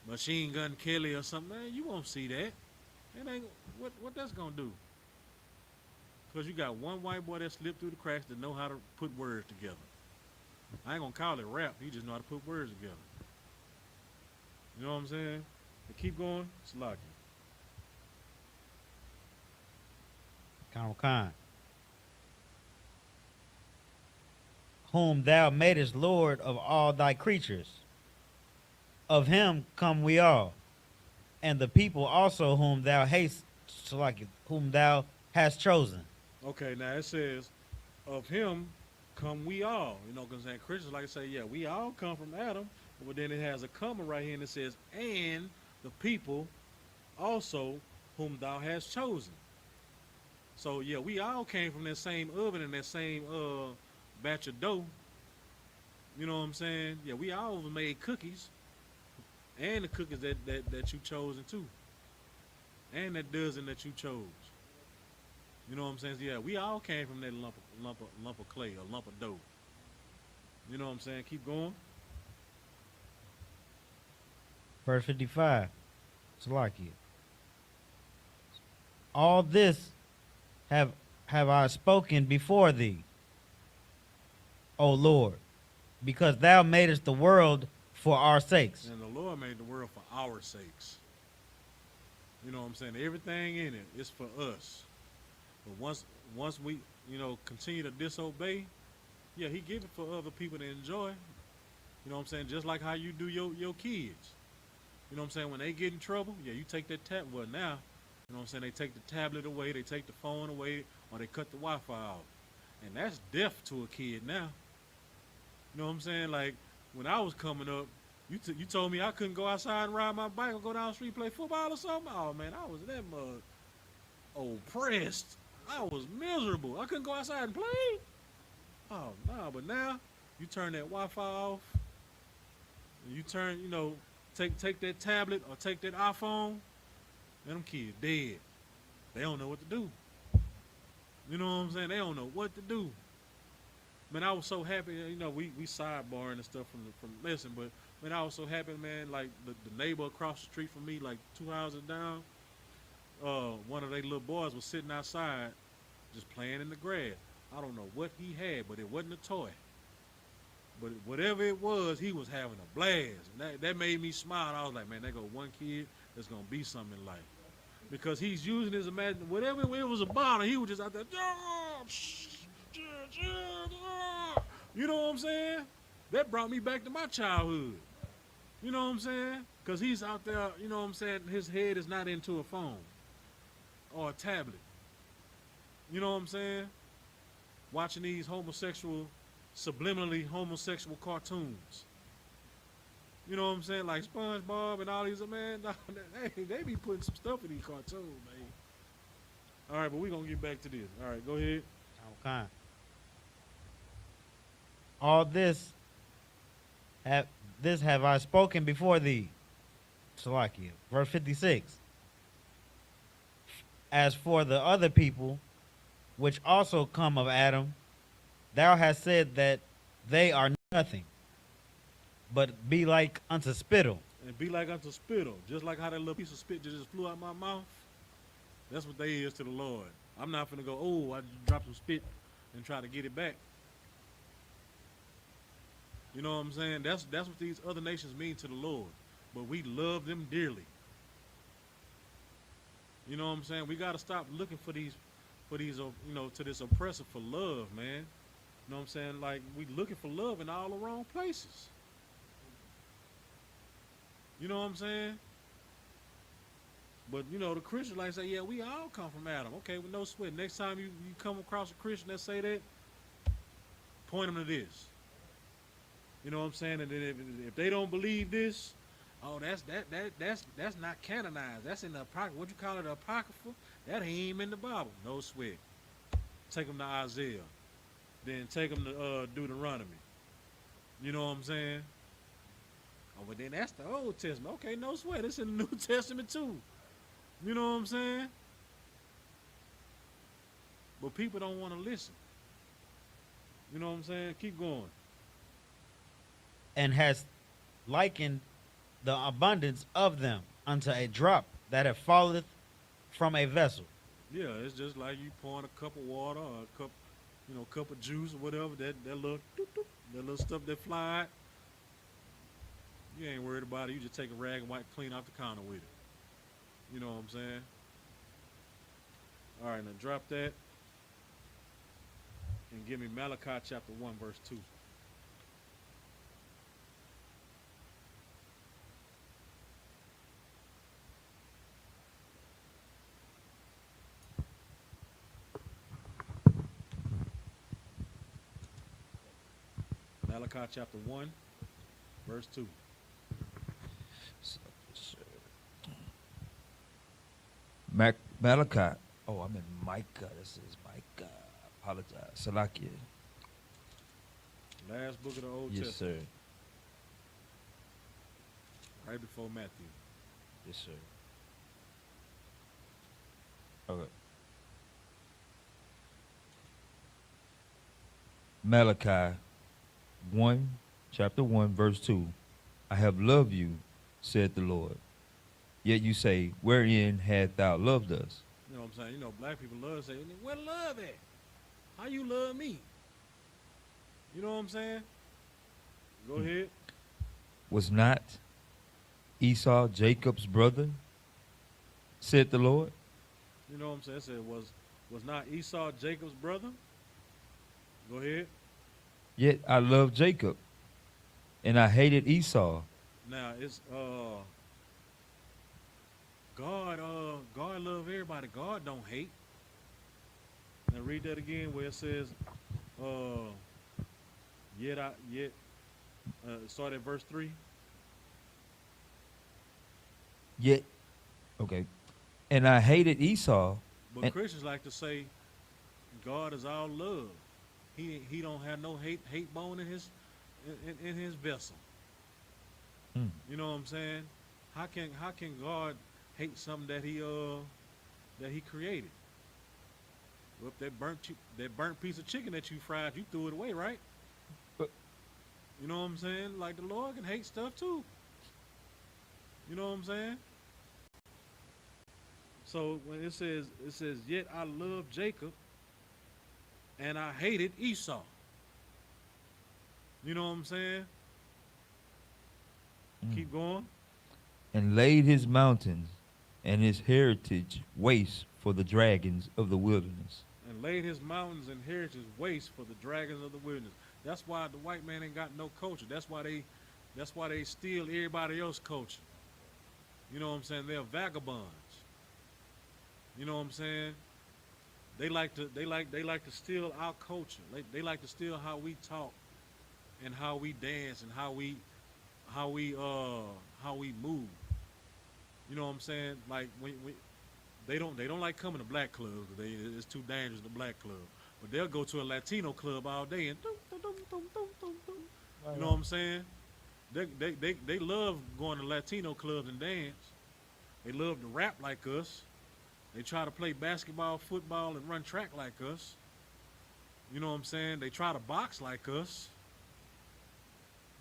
Machine Gun Kelly or something. Man, you won't see that. It ain't what that's gonna do. Cause you got one white boy that slipped through the cracks that know how to put words together. I ain't gonna call it rap. He just know how to put words together. You know what I'm saying? But keep going. It's lucky. Khan. Whom thou madest Lord of all thy creatures. Of him come we all, and the people also whom thou whom thou hast chosen. Okay, now it says, of him come we all. You know, because Christians like to say, yeah, we all come from Adam. But then it has a comma right here and it says, and the people also whom thou hast chosen. So yeah, we all came from that same oven and that same batch of dough. You know what I'm saying? Yeah, we all made cookies. And the cookies that you chosen too. And that dozen that you chose. You know what I'm saying? So yeah, we all came from that lump of clay, a lump of dough. You know what I'm saying? Keep going. Verse 55. Salakia. All this have I spoken before thee, O Lord, because thou madest the world for our sakes. And the Lord made the world for our sakes. You know what I'm saying? Everything in it is for us. But once we, continue to disobey, yeah, he give it for other people to enjoy. You know what I'm saying? Just like how you do your kids. You know what I'm saying? When they get in trouble, yeah, you take that tab. Well, now, you know what I'm saying? They take the tablet away, they take the phone away, or they cut the Wi-Fi off. And that's death to a kid now. You know what I'm saying? Like, when I was coming up, you told me I couldn't go outside and ride my bike or go down the street and play football or something. Oh, man, I was that much oppressed. I was miserable. I couldn't go outside and play. Oh, no, but now you turn that Wi-Fi off. You turn, take that tablet or take that iPhone, and them kids dead. They don't know what to do. You know what I'm saying? They don't know what to do. Man, I was so happy. We sidebarring and stuff from the lesson, but man, I was so happy, man. Like the neighbor across the street from me, like 2 houses down, one of their little boys was sitting outside, just playing in the grass. I don't know what he had, but it wasn't a toy. But whatever it was, he was having a blast. And that made me smile. I was like, man, there go one kid that's going to be something in life. Because he's using his imagination. Whatever it was about, he was just out there. You know what I'm saying? That brought me back to my childhood. You know what I'm saying? Because he's out there, you know what I'm saying? His head is not into a phone or a tablet. You know what I'm saying? Watching these subliminally homosexual cartoons. You know what I'm saying? Like SpongeBob and all these, man, they be putting some stuff in these cartoons, man. All right, but we're going to get back to this. All right, go ahead. Okay. All this have I spoken before thee. Salakia. Verse 56. As for the other people, which also come of Adam, thou hast said that they are nothing, but be like unto spittle. And be like unto spittle. Just like how that little piece of spit just flew out my mouth. That's what they is to the Lord. I'm not finna go, I dropped some spit and try to get it back. You know what I'm saying? That's what these other nations mean to the Lord. But we love them dearly. You know what I'm saying? We got to stop looking for these, to this oppressor for love, man. You know what I'm saying? Like, we looking for love in all the wrong places. You know what I'm saying? But, the Christians like say, yeah, we all come from Adam. Okay, with no sweat. Next time you come across a Christian that say that, point them to this. You know what I'm saying? And then if they don't believe this, oh, that's not canonized. That's in the Apocrypha. What you call it, the Apocrypha? That ain't even in the Bible. No sweat. Take them to Isaiah. Then take them to Deuteronomy. You know what I'm saying? Oh, but then that's the Old Testament. Okay, no sweat. It's in the New Testament too. You know what I'm saying? But people don't want to listen. You know what I'm saying? Keep going. And has likened the abundance of them unto a drop that have falleth from a vessel. Yeah, it's just like you pouring a cup of water or a cup of juice or whatever, that little doop, doop, that little stuff that fly. You ain't worried about it. You just take a rag and wipe clean off the counter with it. You know what I'm saying? All right, now drop that and give me Malachi chapter 1, verse 2. Malachi chapter 1, verse 2. Malachi. Oh, I'm in Micah. This is Micah. Apologize. Salakia. Last book of the Old Yes, Testament. sir. Right before Matthew. Yes, sir. Okay. Malachi 1, chapter 1, verse 2. I have loved you, said the Lord. Yet you say, wherein hast thou loved us? You know what I'm saying? Black people love to say, where love at? How you love me? You know what I'm saying? Go ahead. Was not Esau Jacob's brother, said the Lord? You know what I'm saying? It said, was not Esau Jacob's brother? Go ahead. Yet I loved Jacob, and I hated Esau. Now it's God love everybody. God don't hate. Now read that again where it says, start at verse 3. Yet, okay. And I hated Esau. But Christians like to say God is all love. He don't have no hate bone in his vessel. You know what I'm saying? How can God hate something that he created? Well, if that burnt piece of chicken that you fried, you threw it away, right? You know what I'm saying? Like the Lord can hate stuff too. You know what I'm saying? So when it says, yet I love Jacob and I hated Esau. You know what I'm saying? Keep going. And laid his mountains and his heritage waste for the dragons of the wilderness. And laid his mountains and heritage waste for the dragons of the wilderness. That's why the white man ain't got no culture. That's why they steal everybody else's culture. You know what I'm saying? They're vagabonds. You know what I'm saying? They like to steal our culture. They like to steal how we talk and how we dance and how we move. You know what I'm saying? Like they don't like coming to black clubs. It's too dangerous to black club. But they'll go to a Latino club all day and you know what I'm saying? They love going to Latino clubs and dance. They love to rap like us. They try to play basketball, football, and run track like us. You know what I'm saying? They try to box like us.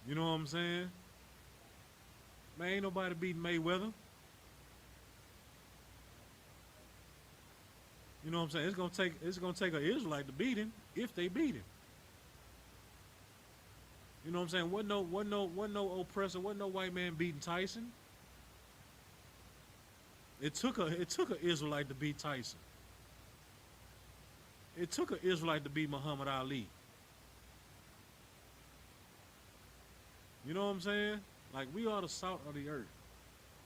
You know what I'm saying? Man, ain't nobody beating Mayweather. You know what I'm saying? It's gonna take an Israelite to beat him if they beat him. You know what I'm saying? Wasn't no oppressor, wasn't no white man beating Tyson. It took a Israelite to beat Tyson. It took an Israelite to beat Muhammad Ali. You know what I'm saying? Like, we are the salt of the earth.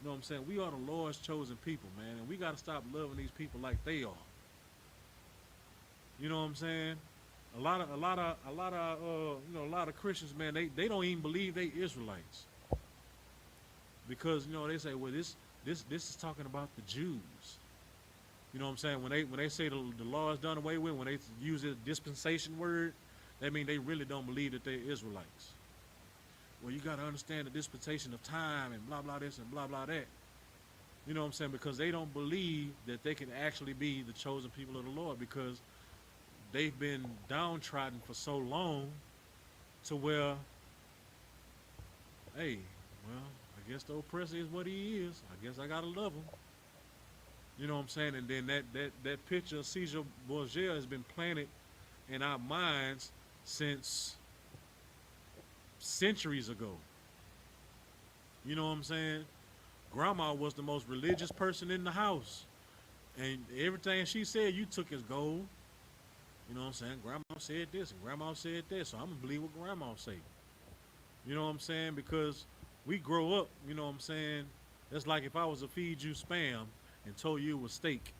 You know what I'm saying? We are the Lord's chosen people, man, and we got to stop loving these people like they are. You know what I'm saying? A lot of Christians, man, they don't even believe they Israelites, because, you know, they say, well, this is talking about the Jews. You know what I'm saying? When they say the law is done away with, when they use a dispensation word, that means they really don't believe that they're Israelites. Well, you got to understand the dispensation of time and blah, blah, this and blah, blah, that. You know what I'm saying? Because they don't believe that they can actually be the chosen people of the Lord, because they've been downtrodden for so long to where, hey, well, I guess the oppressor is what he is. I guess I got to love him. You know what I'm saying? And then that picture of Caesar Borgia has been planted in our minds since centuries ago. You know what I'm saying? Grandma was the most religious person in the house, and everything she said, you took as gold. You know what I'm saying? Grandma said this and grandma said that, so I'm gonna believe what grandma say. You know what I'm saying? Because we grow up, you know what I'm saying? That's like if I was to feed you Spam and told you it was steak.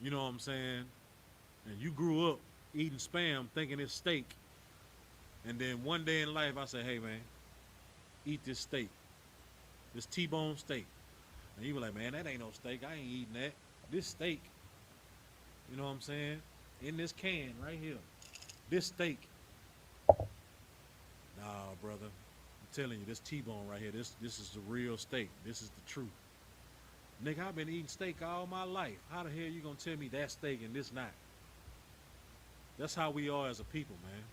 You know what I'm saying? And you grew up eating Spam thinking it's steak. And then one day in life I say, hey man, eat this steak. This T-bone steak. And you be like, man, that ain't no steak. I ain't eating that. This steak. You know what I'm saying? In this can right here. This steak. Nah, brother. I'm telling you, this T-bone right here, this is the real steak. This is the truth. Nigga, I've been eating steak all my life. How the hell you gonna tell me that steak and this not? That's how we are as a people, man.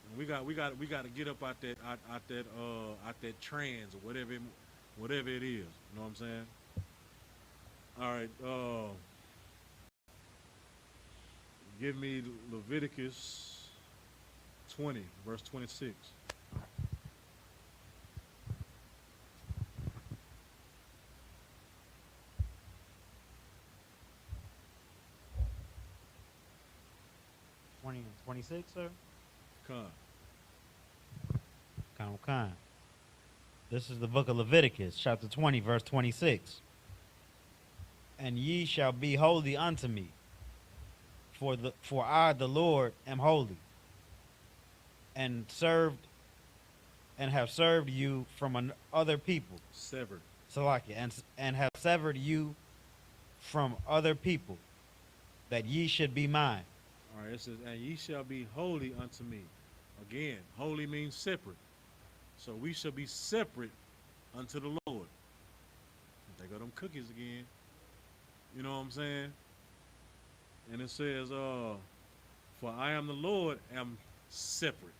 And we got to get up out that trans or whatever it is. You know what I'm saying? All right. Give me Leviticus 20, verse 26. And 26, sir? Come. Con. This is the book of Leviticus, chapter 20, verse 26. And ye shall be holy unto me, for I, the Lord, am holy, and have served you from other people. Severed. Salakia, and have severed you from other people, that ye should be mine. All right, it says, and ye shall be holy unto me. Again, holy means separate. So we shall be separate unto the Lord. They got them cookies again. You know what I'm saying? And it says, for I am the Lord, am separate.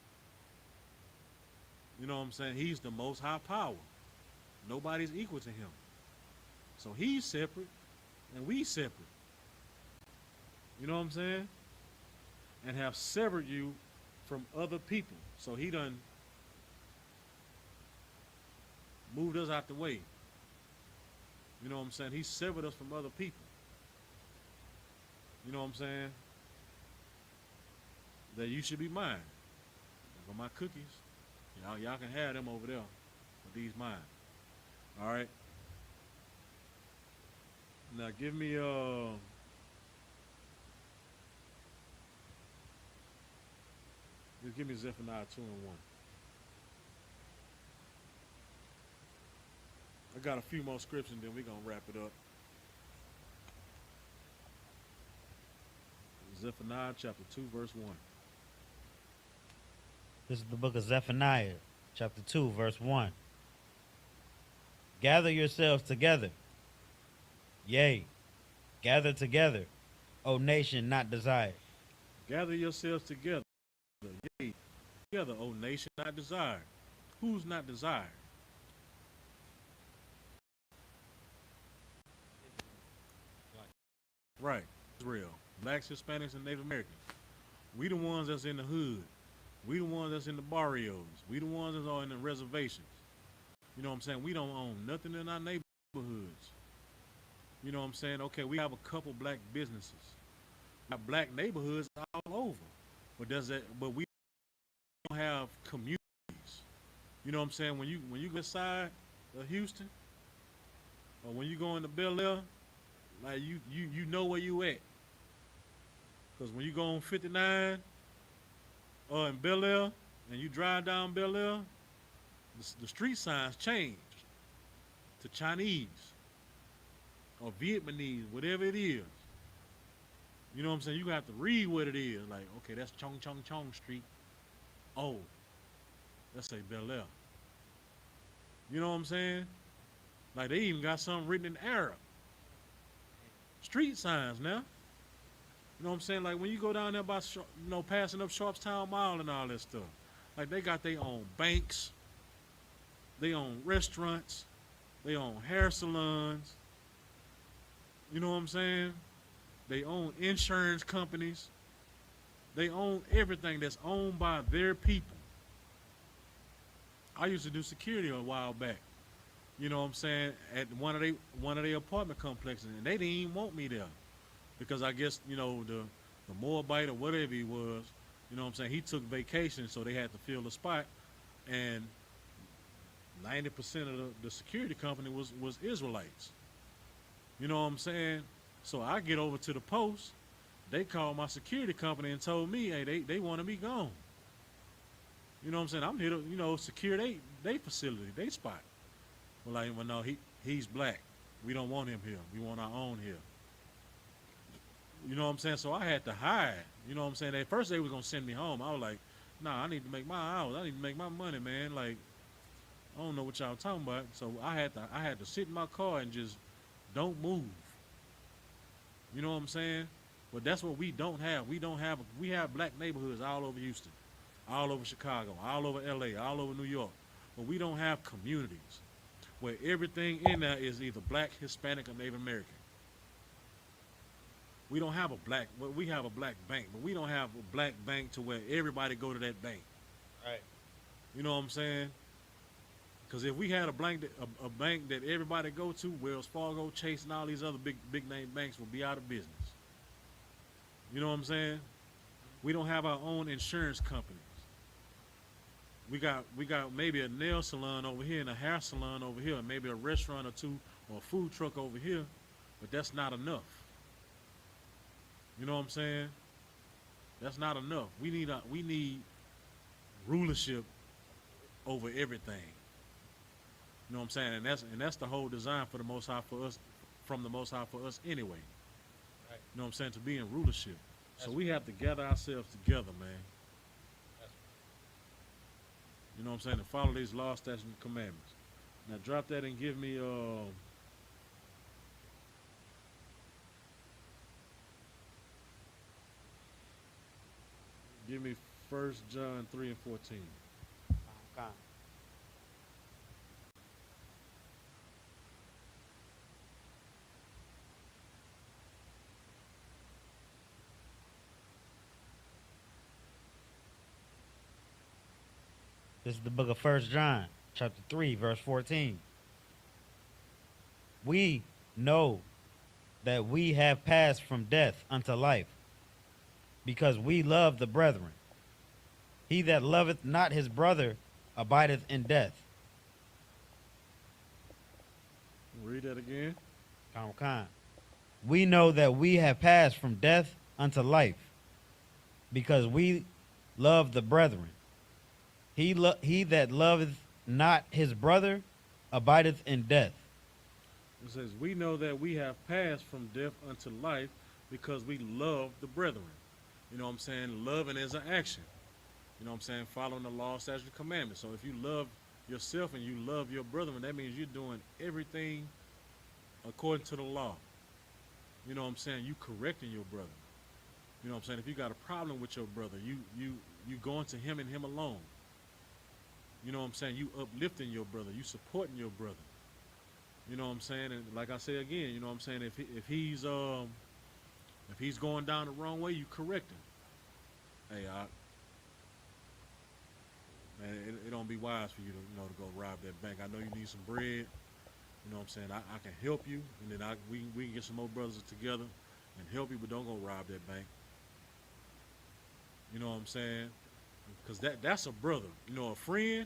You know what I'm saying? He's the most high power. Nobody's equal to him. So he's separate, and we separate. You know what I'm saying? And have severed you from other people. So he done moved us out the way. You know what I'm saying? He severed us from other people. You know what I'm saying? That you should be mine. For my cookies. Y'all can have them over there. But these mine. Alright. Now give me just give me Zephaniah 2 and 1. I got a few more scriptures and then we're going to wrap it up. Zephaniah chapter 2 verse 1. This is the book of Zephaniah, chapter 2, verse 1. Gather yourselves together. Yea, gather together, O nation not desired. Gather yourselves together. Yea, together, O nation not desired. Who's not desired? Right, Israel. Blacks, Hispanics, and Native Americans. We the ones that's in the hood. We the ones that's in the barrios. We the ones that's all in the reservations. You know what I'm saying? We don't own nothing in our neighborhoods. You know what I'm saying? Okay, we have a couple black businesses. We have black neighborhoods all over. But we don't have communities. You know what I'm saying? When you go inside of Houston, or when you go into Bel Air, like you know where you at. Cause when you go on 59 or in Bel Air and you drive down Bel Air, the street signs change to Chinese or Vietnamese, whatever it is. You know what I'm saying? You have to read what it is. Like, okay, that's Chong Chong Chong Street. Oh, let's say Bel Air. You know what I'm saying? Like they even got something written in Arab. Street signs now. You know what I'm saying? Like when you go down there by, passing up Sharpstown Mall and all that stuff. Like they got their own banks. They own restaurants. They own hair salons. You know what I'm saying? They own insurance companies. They own everything that's owned by their people. I used to do security a while back. You know what I'm saying? At one of their apartment complexes, and they didn't even want me there. Because I guess, the Moabite or whatever he was, you know what I'm saying, he took vacation, so they had to fill the spot. And 90% of the security company was Israelites. You know what I'm saying? So I get over to the post, they called my security company and told me, hey, they want me gone. You know what I'm saying? I'm here to, secure they facility, they spot. Well, no, he's black. We don't want him here. We want our own here. You know what I'm saying? So I had to hide. You know what I'm saying? At first they was gonna send me home. I was like, nah, I need to make my hours. I need to make my money, man. Like, I don't know what y'all talking about. So I had to sit in my car and just don't move. You know what I'm saying? But that's what we don't have. We have black neighborhoods all over Houston, all over Chicago, all over LA, all over New York. But we don't have communities where everything in there is either black, Hispanic, or Native American. We don't have we have a black bank, but we don't have a black bank to where everybody go to that bank. Right. You know what I'm saying? Because if we had a bank that everybody go to, Wells Fargo, Chase, and all these other big name banks will be out of business. You know what I'm saying? We don't have our own insurance companies. We got maybe a nail salon over here and a hair salon over here, and maybe a restaurant or two or a food truck over here, but that's not enough. You know what I'm saying? That's not enough. We need rulership over everything. You know what I'm saying? And that's the whole design for the Most High for us, from the Most High for us anyway. Right. You know what I'm saying? To be in rulership. So we have to gather ourselves together, man. You know what I'm saying? To follow these laws, statutes, and commandments. Now drop that and give me Give me 1 John 3 and 14. Okay. This is the book of 1 John, chapter 3, verse 14. We know that we have passed from death unto life, because we love the brethren. He that loveth not his brother abideth in death. Read that again. We know that we have passed from death unto life, because we love the brethren. He that loveth not his brother abideth in death. It says, we know that we have passed from death unto life because we love the brethren. You know what I'm saying? Loving is an action. You know what I'm saying? Following the law, statutes, and commandments. So if you love yourself and you love your brethren, that means you're doing everything according to the law. You know what I'm saying? You correcting your brother. You know what I'm saying? If you got a problem with your brother, you going to him and him alone. You know what I'm saying? You uplifting your brother. You supporting your brother. You know what I'm saying? And like I say again, you know what I'm saying? If he's going down the wrong way, you correct him. Hey, man, it don't be wise for you to, to go rob that bank. I know you need some bread. You know what I'm saying? I can help you, and then we can get some more brothers together and help you, but don't go rob that bank. You know what I'm saying? Because that's a brother. A friend,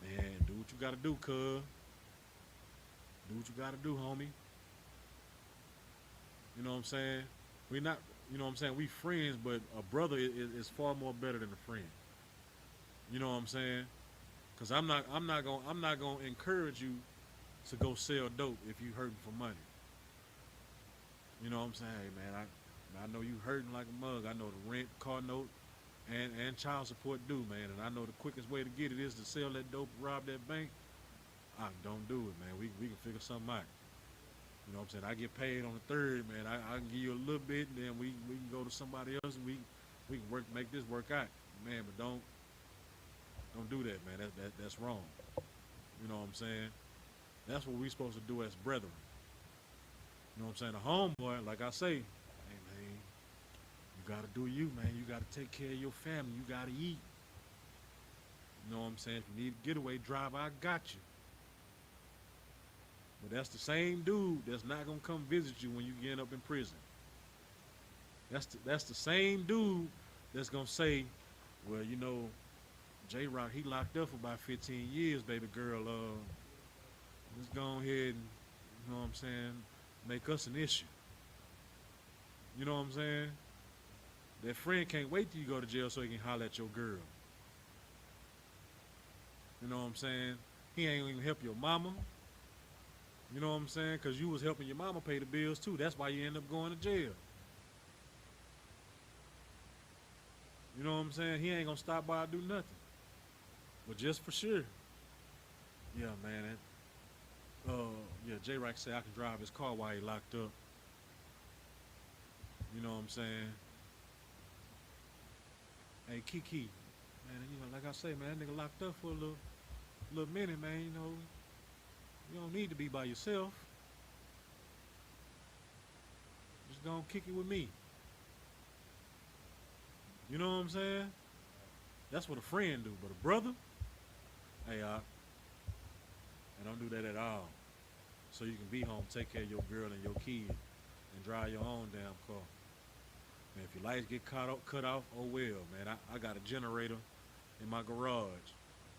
man, do what you got to do, cuz. Do what you got to do, homie. You know what I'm saying? We not, we friends, but a brother is far more better than a friend. You know what I'm saying? Because I'm not gonna encourage you to go sell dope if you hurting for money. You know what I'm saying? Hey, man, I know you hurting like a mug. I know the rent, car note, and child support due, man. And I know the quickest way to get it is to sell that dope, rob that bank. Don't do it, man. We can figure something out. You know what I'm saying? I get paid on the 3rd, man. I can give you a little bit, and then we can go to somebody else, and we can make this work out, man. But don't do that, man. That's wrong. You know what I'm saying? That's what we supposed to do as brethren. You know what I'm saying? The homeboy, like I say, hey, man, you gotta do you, man. You gotta take care of your family. You gotta eat. You know what I'm saying? If you need a getaway driver, I got you. But that's the same dude that's not gonna come visit you when you get up in prison. That's the same dude that's gonna say, well, J-Rock, he locked up for about 15 years, baby girl. Let's go ahead and, you know what I'm saying, make us an issue. You know what I'm saying? That friend can't wait till you go to jail so he can holler at your girl. You know what I'm saying? He ain't even help your mama. You know what I'm saying? Because you was helping your mama pay the bills too. That's why you end up going to jail. You know what I'm saying? He ain't gonna stop by and do nothing. But just for sure. Yeah, man. J-Rock said I can drive his car while he locked up. You know what I'm saying? Hey, Kiki, man, like I say, man, that nigga locked up for a little minute, man. You don't need to be by yourself. Just go and kick it with me. You know what I'm saying? That's what a friend do, but a brother, hey, and don't do that at all. So you can be home, take care of your girl and your kid, and drive your own damn car. Man, if your lights get cut off, oh well, man. I got a generator in my garage.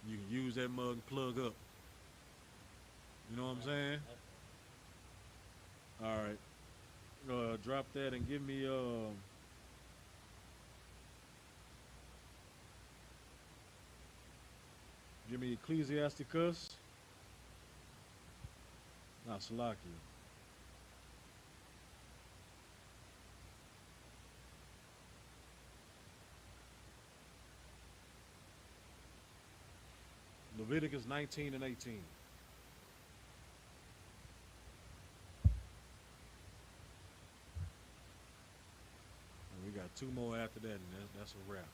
You can use that mug and plug up. You know what I'm saying? All right. Drop that and give me Ecclesiasticus. Not Salakia. Leviticus 19 and 18. And we got 2 more after that, and that's a wrap.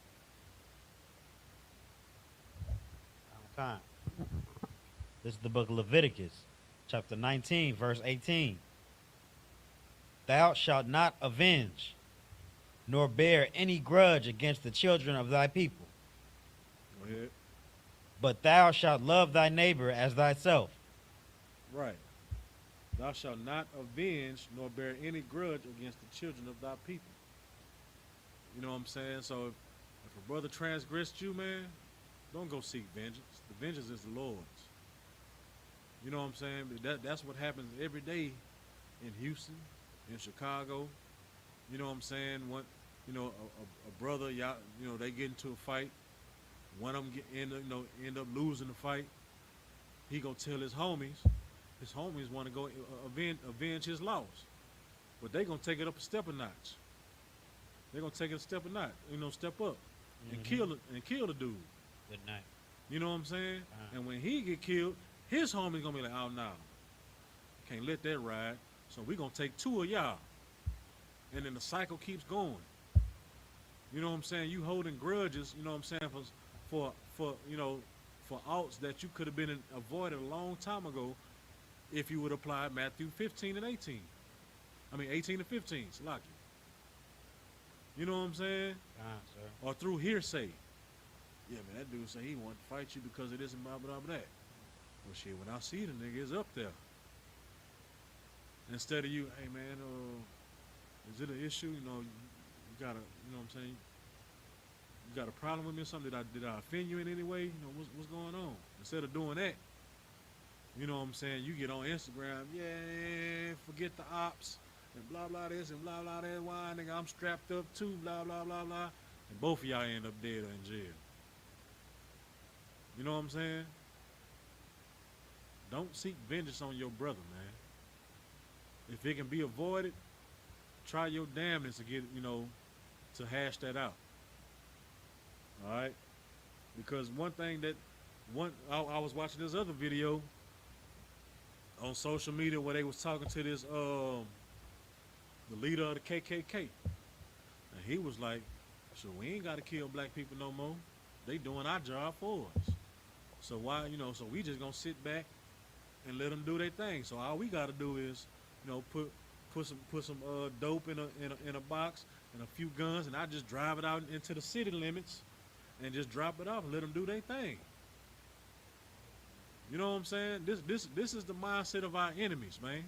Time. This is the book of Leviticus, chapter 19, verse 18. Thou shalt not avenge, nor bear any grudge against the children of thy people. Go ahead. But thou shalt love thy neighbor as thyself. Right. Thou shalt not avenge, nor bear any grudge against the children of thy people. You know what I'm saying? So if a brother transgressed you, man, don't go seek vengeance. The vengeance is the Lord's. You know what I'm saying? That's what happens every day in Houston, in Chicago. You know what I'm saying? A brother, they get into a fight. One of them end up losing the fight. He gonna tell his homies. His homies want to go avenge his loss, but they gonna take it up a step a notch. They gonna take it a step a notch. Step up and kill the dude. Good night. You know what I'm saying? And when he get killed, his homie's gonna be like, oh no, can't let that ride. So we gonna take 2 of y'all, and then the cycle keeps going. You know what I'm saying? You holding grudges. You know what I'm saying for outs that you could have been avoided a long time ago, if you would apply Matthew 15 and 18. I mean 18 and 15. Salakia. You know what I'm saying? Sir. Or through hearsay. Yeah, man, that dude say he wanted to fight you because of this and blah, blah, blah, that. Well, shit, when I see the nigga, it's up there. Instead of you, hey, man, is it an issue? You know, you got a, you know what I'm saying? You got a problem with me or something? Did I offend you in any way? You know, what's going on? Instead of doing that, you know what I'm saying? You get on Instagram, yeah, forget the ops, and blah, blah, this, and blah, blah, that. Why, nigga, I'm strapped up too, blah, blah, blah, blah. And both of y'all end up dead or in jail. You know what I'm saying? Don't seek vengeance on your brother, man. If it can be avoided, try your damnedest to get, you know, to hash that out. All right? Because one thing that, I was watching this other video on social media where they was talking to this, the leader of the KKK. And he was like, so we ain't got to kill black people no more. They doing our job for us. So why, you know, so we just gonna sit back and let them do their thing. So all we gotta do is, you know, put some dope in a box and a few guns, and I just drive it out into the city limits and just drop it off and let them do their thing. You know what I'm saying? This is the mindset of our enemies, man. You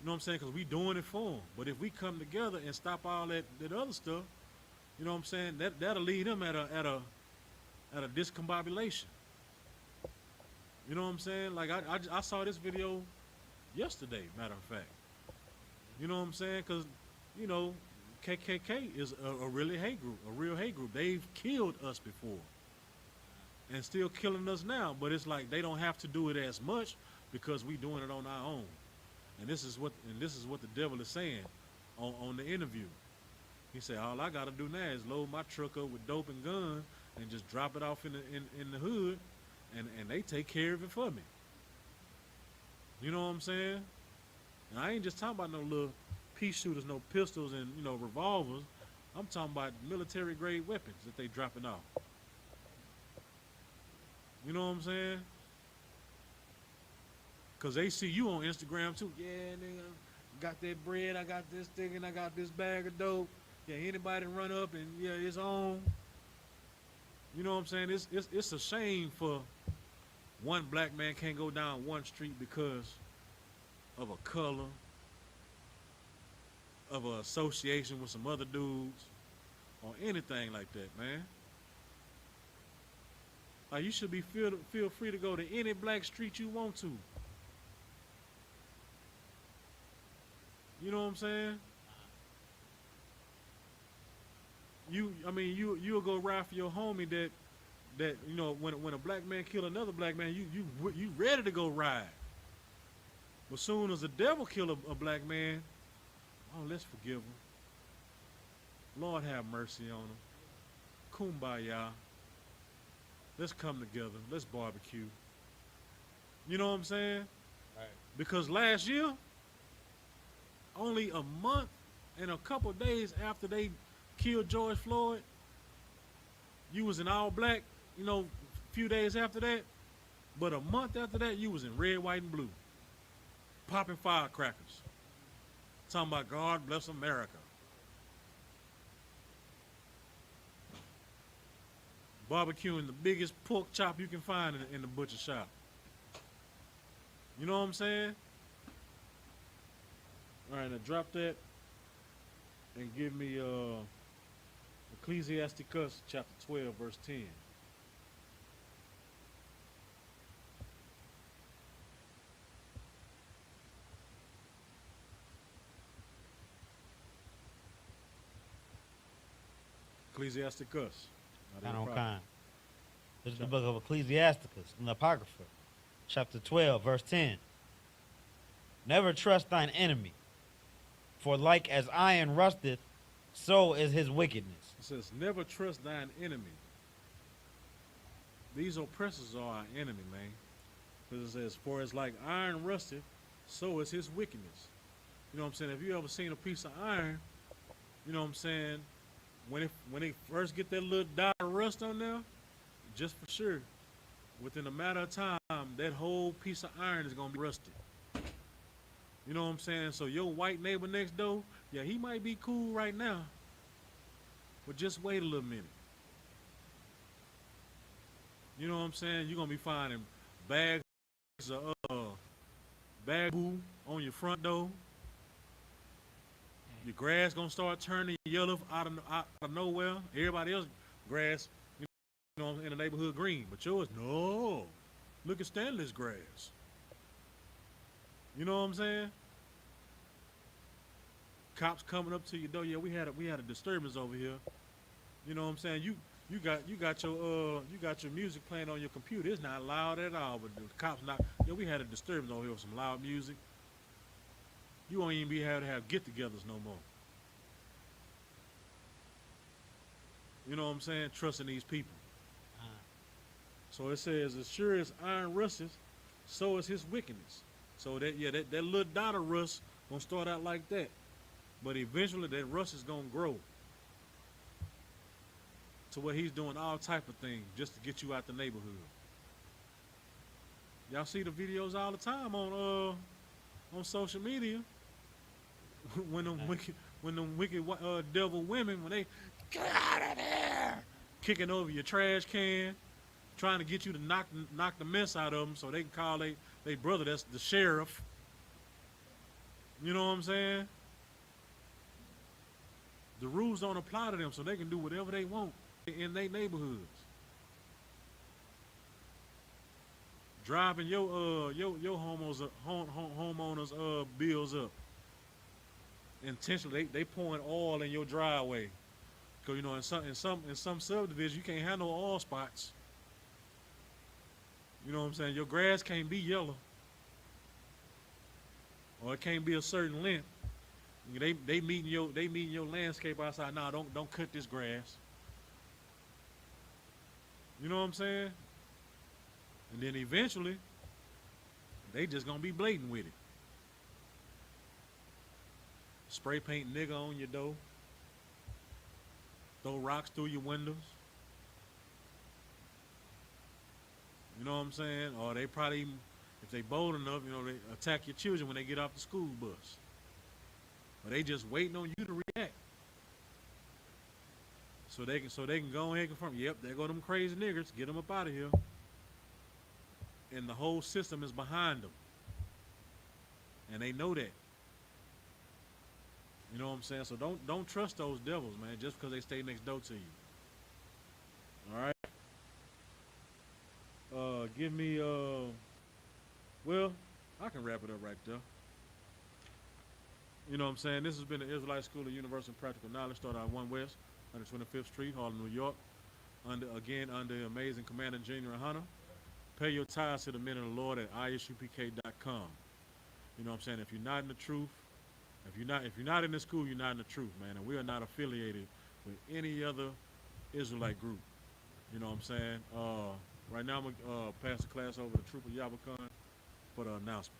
know what I'm saying? Because we doing it for them. But if we come together and stop all that other stuff, you know what I'm saying? That'll lead them at a discombobulation. You know what I'm saying? Like I saw this video yesterday, matter of fact. You know what I'm saying? Because, you know, KKK is a real hate group. They've killed us before and still killing us now. But it's like they don't have to do it as much because we doing it on our own. And this is what the devil is saying on the interview. He said, all I got to do now is load my truck up with dope and guns and just drop it off in the hood, and they take care of it for me. You know what I'm saying? And I ain't just talking about no little pea shooters, no pistols and, you know, revolvers. I'm talking about military grade weapons that they dropping off. You know what I'm saying? Because they see you on Instagram too. Yeah, nigga, got that bread, I got this thing, and I got this bag of dope. Yeah, anybody run up and, yeah, it's on. You know what I'm saying? It's a shame for one black man can't go down one street because of a color, of an association with some other dudes, or anything like that, man. Like, you should be feel free to go to any black street you want to. You know what I'm saying? You'll go ride for your homie that you know, when a black man kill another black man, you ready to go ride. But soon as the devil kill a black man, oh, let's forgive him. Lord have mercy on him. Kumbaya. Let's come together. Let's barbecue. You know what I'm saying? Right. Because last year, only a month and a couple days after they killed George Floyd, you was in all black, you know, a few days after that. But a month after that, you was in red, white, and blue. Popping firecrackers. Talking about God bless America. Barbecuing the biggest pork chop you can find in the butcher shop. You know what I'm saying? All right, now drop that and give me Ecclesiasticus chapter 12, verse 10. Ecclesiasticus. Not on kind. This is the book of Ecclesiasticus, an Apocrypha, chapter 12, verse 10. Never trust thine enemy, for like as iron rusteth, so is his wickedness. It says, never trust thine enemy. These oppressors are our enemy, man. Because it says, for as like iron rusteth, so is his wickedness. You know what I'm saying? Have you ever seen a piece of iron, you know what I'm saying, when they first get that little dot of rust on there, just for sure, within a matter of time, that whole piece of iron is going to be rusted. You know what I'm saying? So your white neighbor next door Yeah, he might be cool right now, but just wait a little minute. You know what I'm saying? You're gonna be finding bags of bamboo on your front door. Your grass gonna start turning yellow out of nowhere. Everybody else grass, you know, in the neighborhood green, but yours, no. Look at Stanley's grass. You know what I'm saying? Cops coming up to your door. Yeah, we had a disturbance over here. You know what I'm saying? You got your music playing on your computer. It's not loud at all, but the cops not. Yeah, we had a disturbance over here with some loud music. You won't even be able to have get-togethers no more. You know what I'm saying? Trusting these people. So it says, as sure as iron rusteth, so is his wickedness. So that little dot of rust gonna start out like that, but eventually that rust is gonna grow to where he's doing all type of things just to get you out the neighborhood. Y'all see the videos all the time on social media when them wicked devil women, when they get out of there, kicking over your trash can, trying to get you to knock the mess out of them so they can call they brother, that's the sheriff. You know what I'm saying? The rules don't apply to them, so they can do whatever they want in their neighborhoods. Driving your homeowners bills up. Intentionally, they pouring oil in your driveway. Cause you know, in some subdivisions you can't have no oil spots. You know what I'm saying? Your grass can't be yellow, or it can't be a certain length. They meeting your landscape outside. Nah, don't cut this grass. You know what I'm saying? And then eventually, they just gonna be blatant with it. Spray paint nigga on your door. Throw rocks through your windows. You know what I'm saying? Or they probably even, if they bold enough, you know, they attack your children when they get off the school bus. But they just waiting on you to react. So they can go ahead and confirm, yep, there go them crazy niggers, get them up out of here. And the whole system is behind them. And they know that. You know what I'm saying? So don't trust those devils, man, just because they stay next door to you. All right? Give me, well, I can wrap it up right there. You know what I'm saying? This has been the Israelite School of Universal and Practical Knowledge, started on 1 West, 125th Street, Harlem, New York. Under amazing Commander General YAHANNA. Pay your tithes to the men of the Lord at ISUPK.com. You know what I'm saying? If you're not in the truth, if you're not in the school, you're not in the truth, man. And we are not affiliated with any other Israelite group. You know what I'm saying? Right now, I'm going to pass the class over to Trooper Yabakan for the announcements.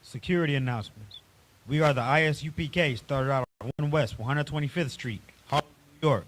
Security announcements. We are the I.S.U.P.K, started out on 1 West, 125th Street, Harlem, New York.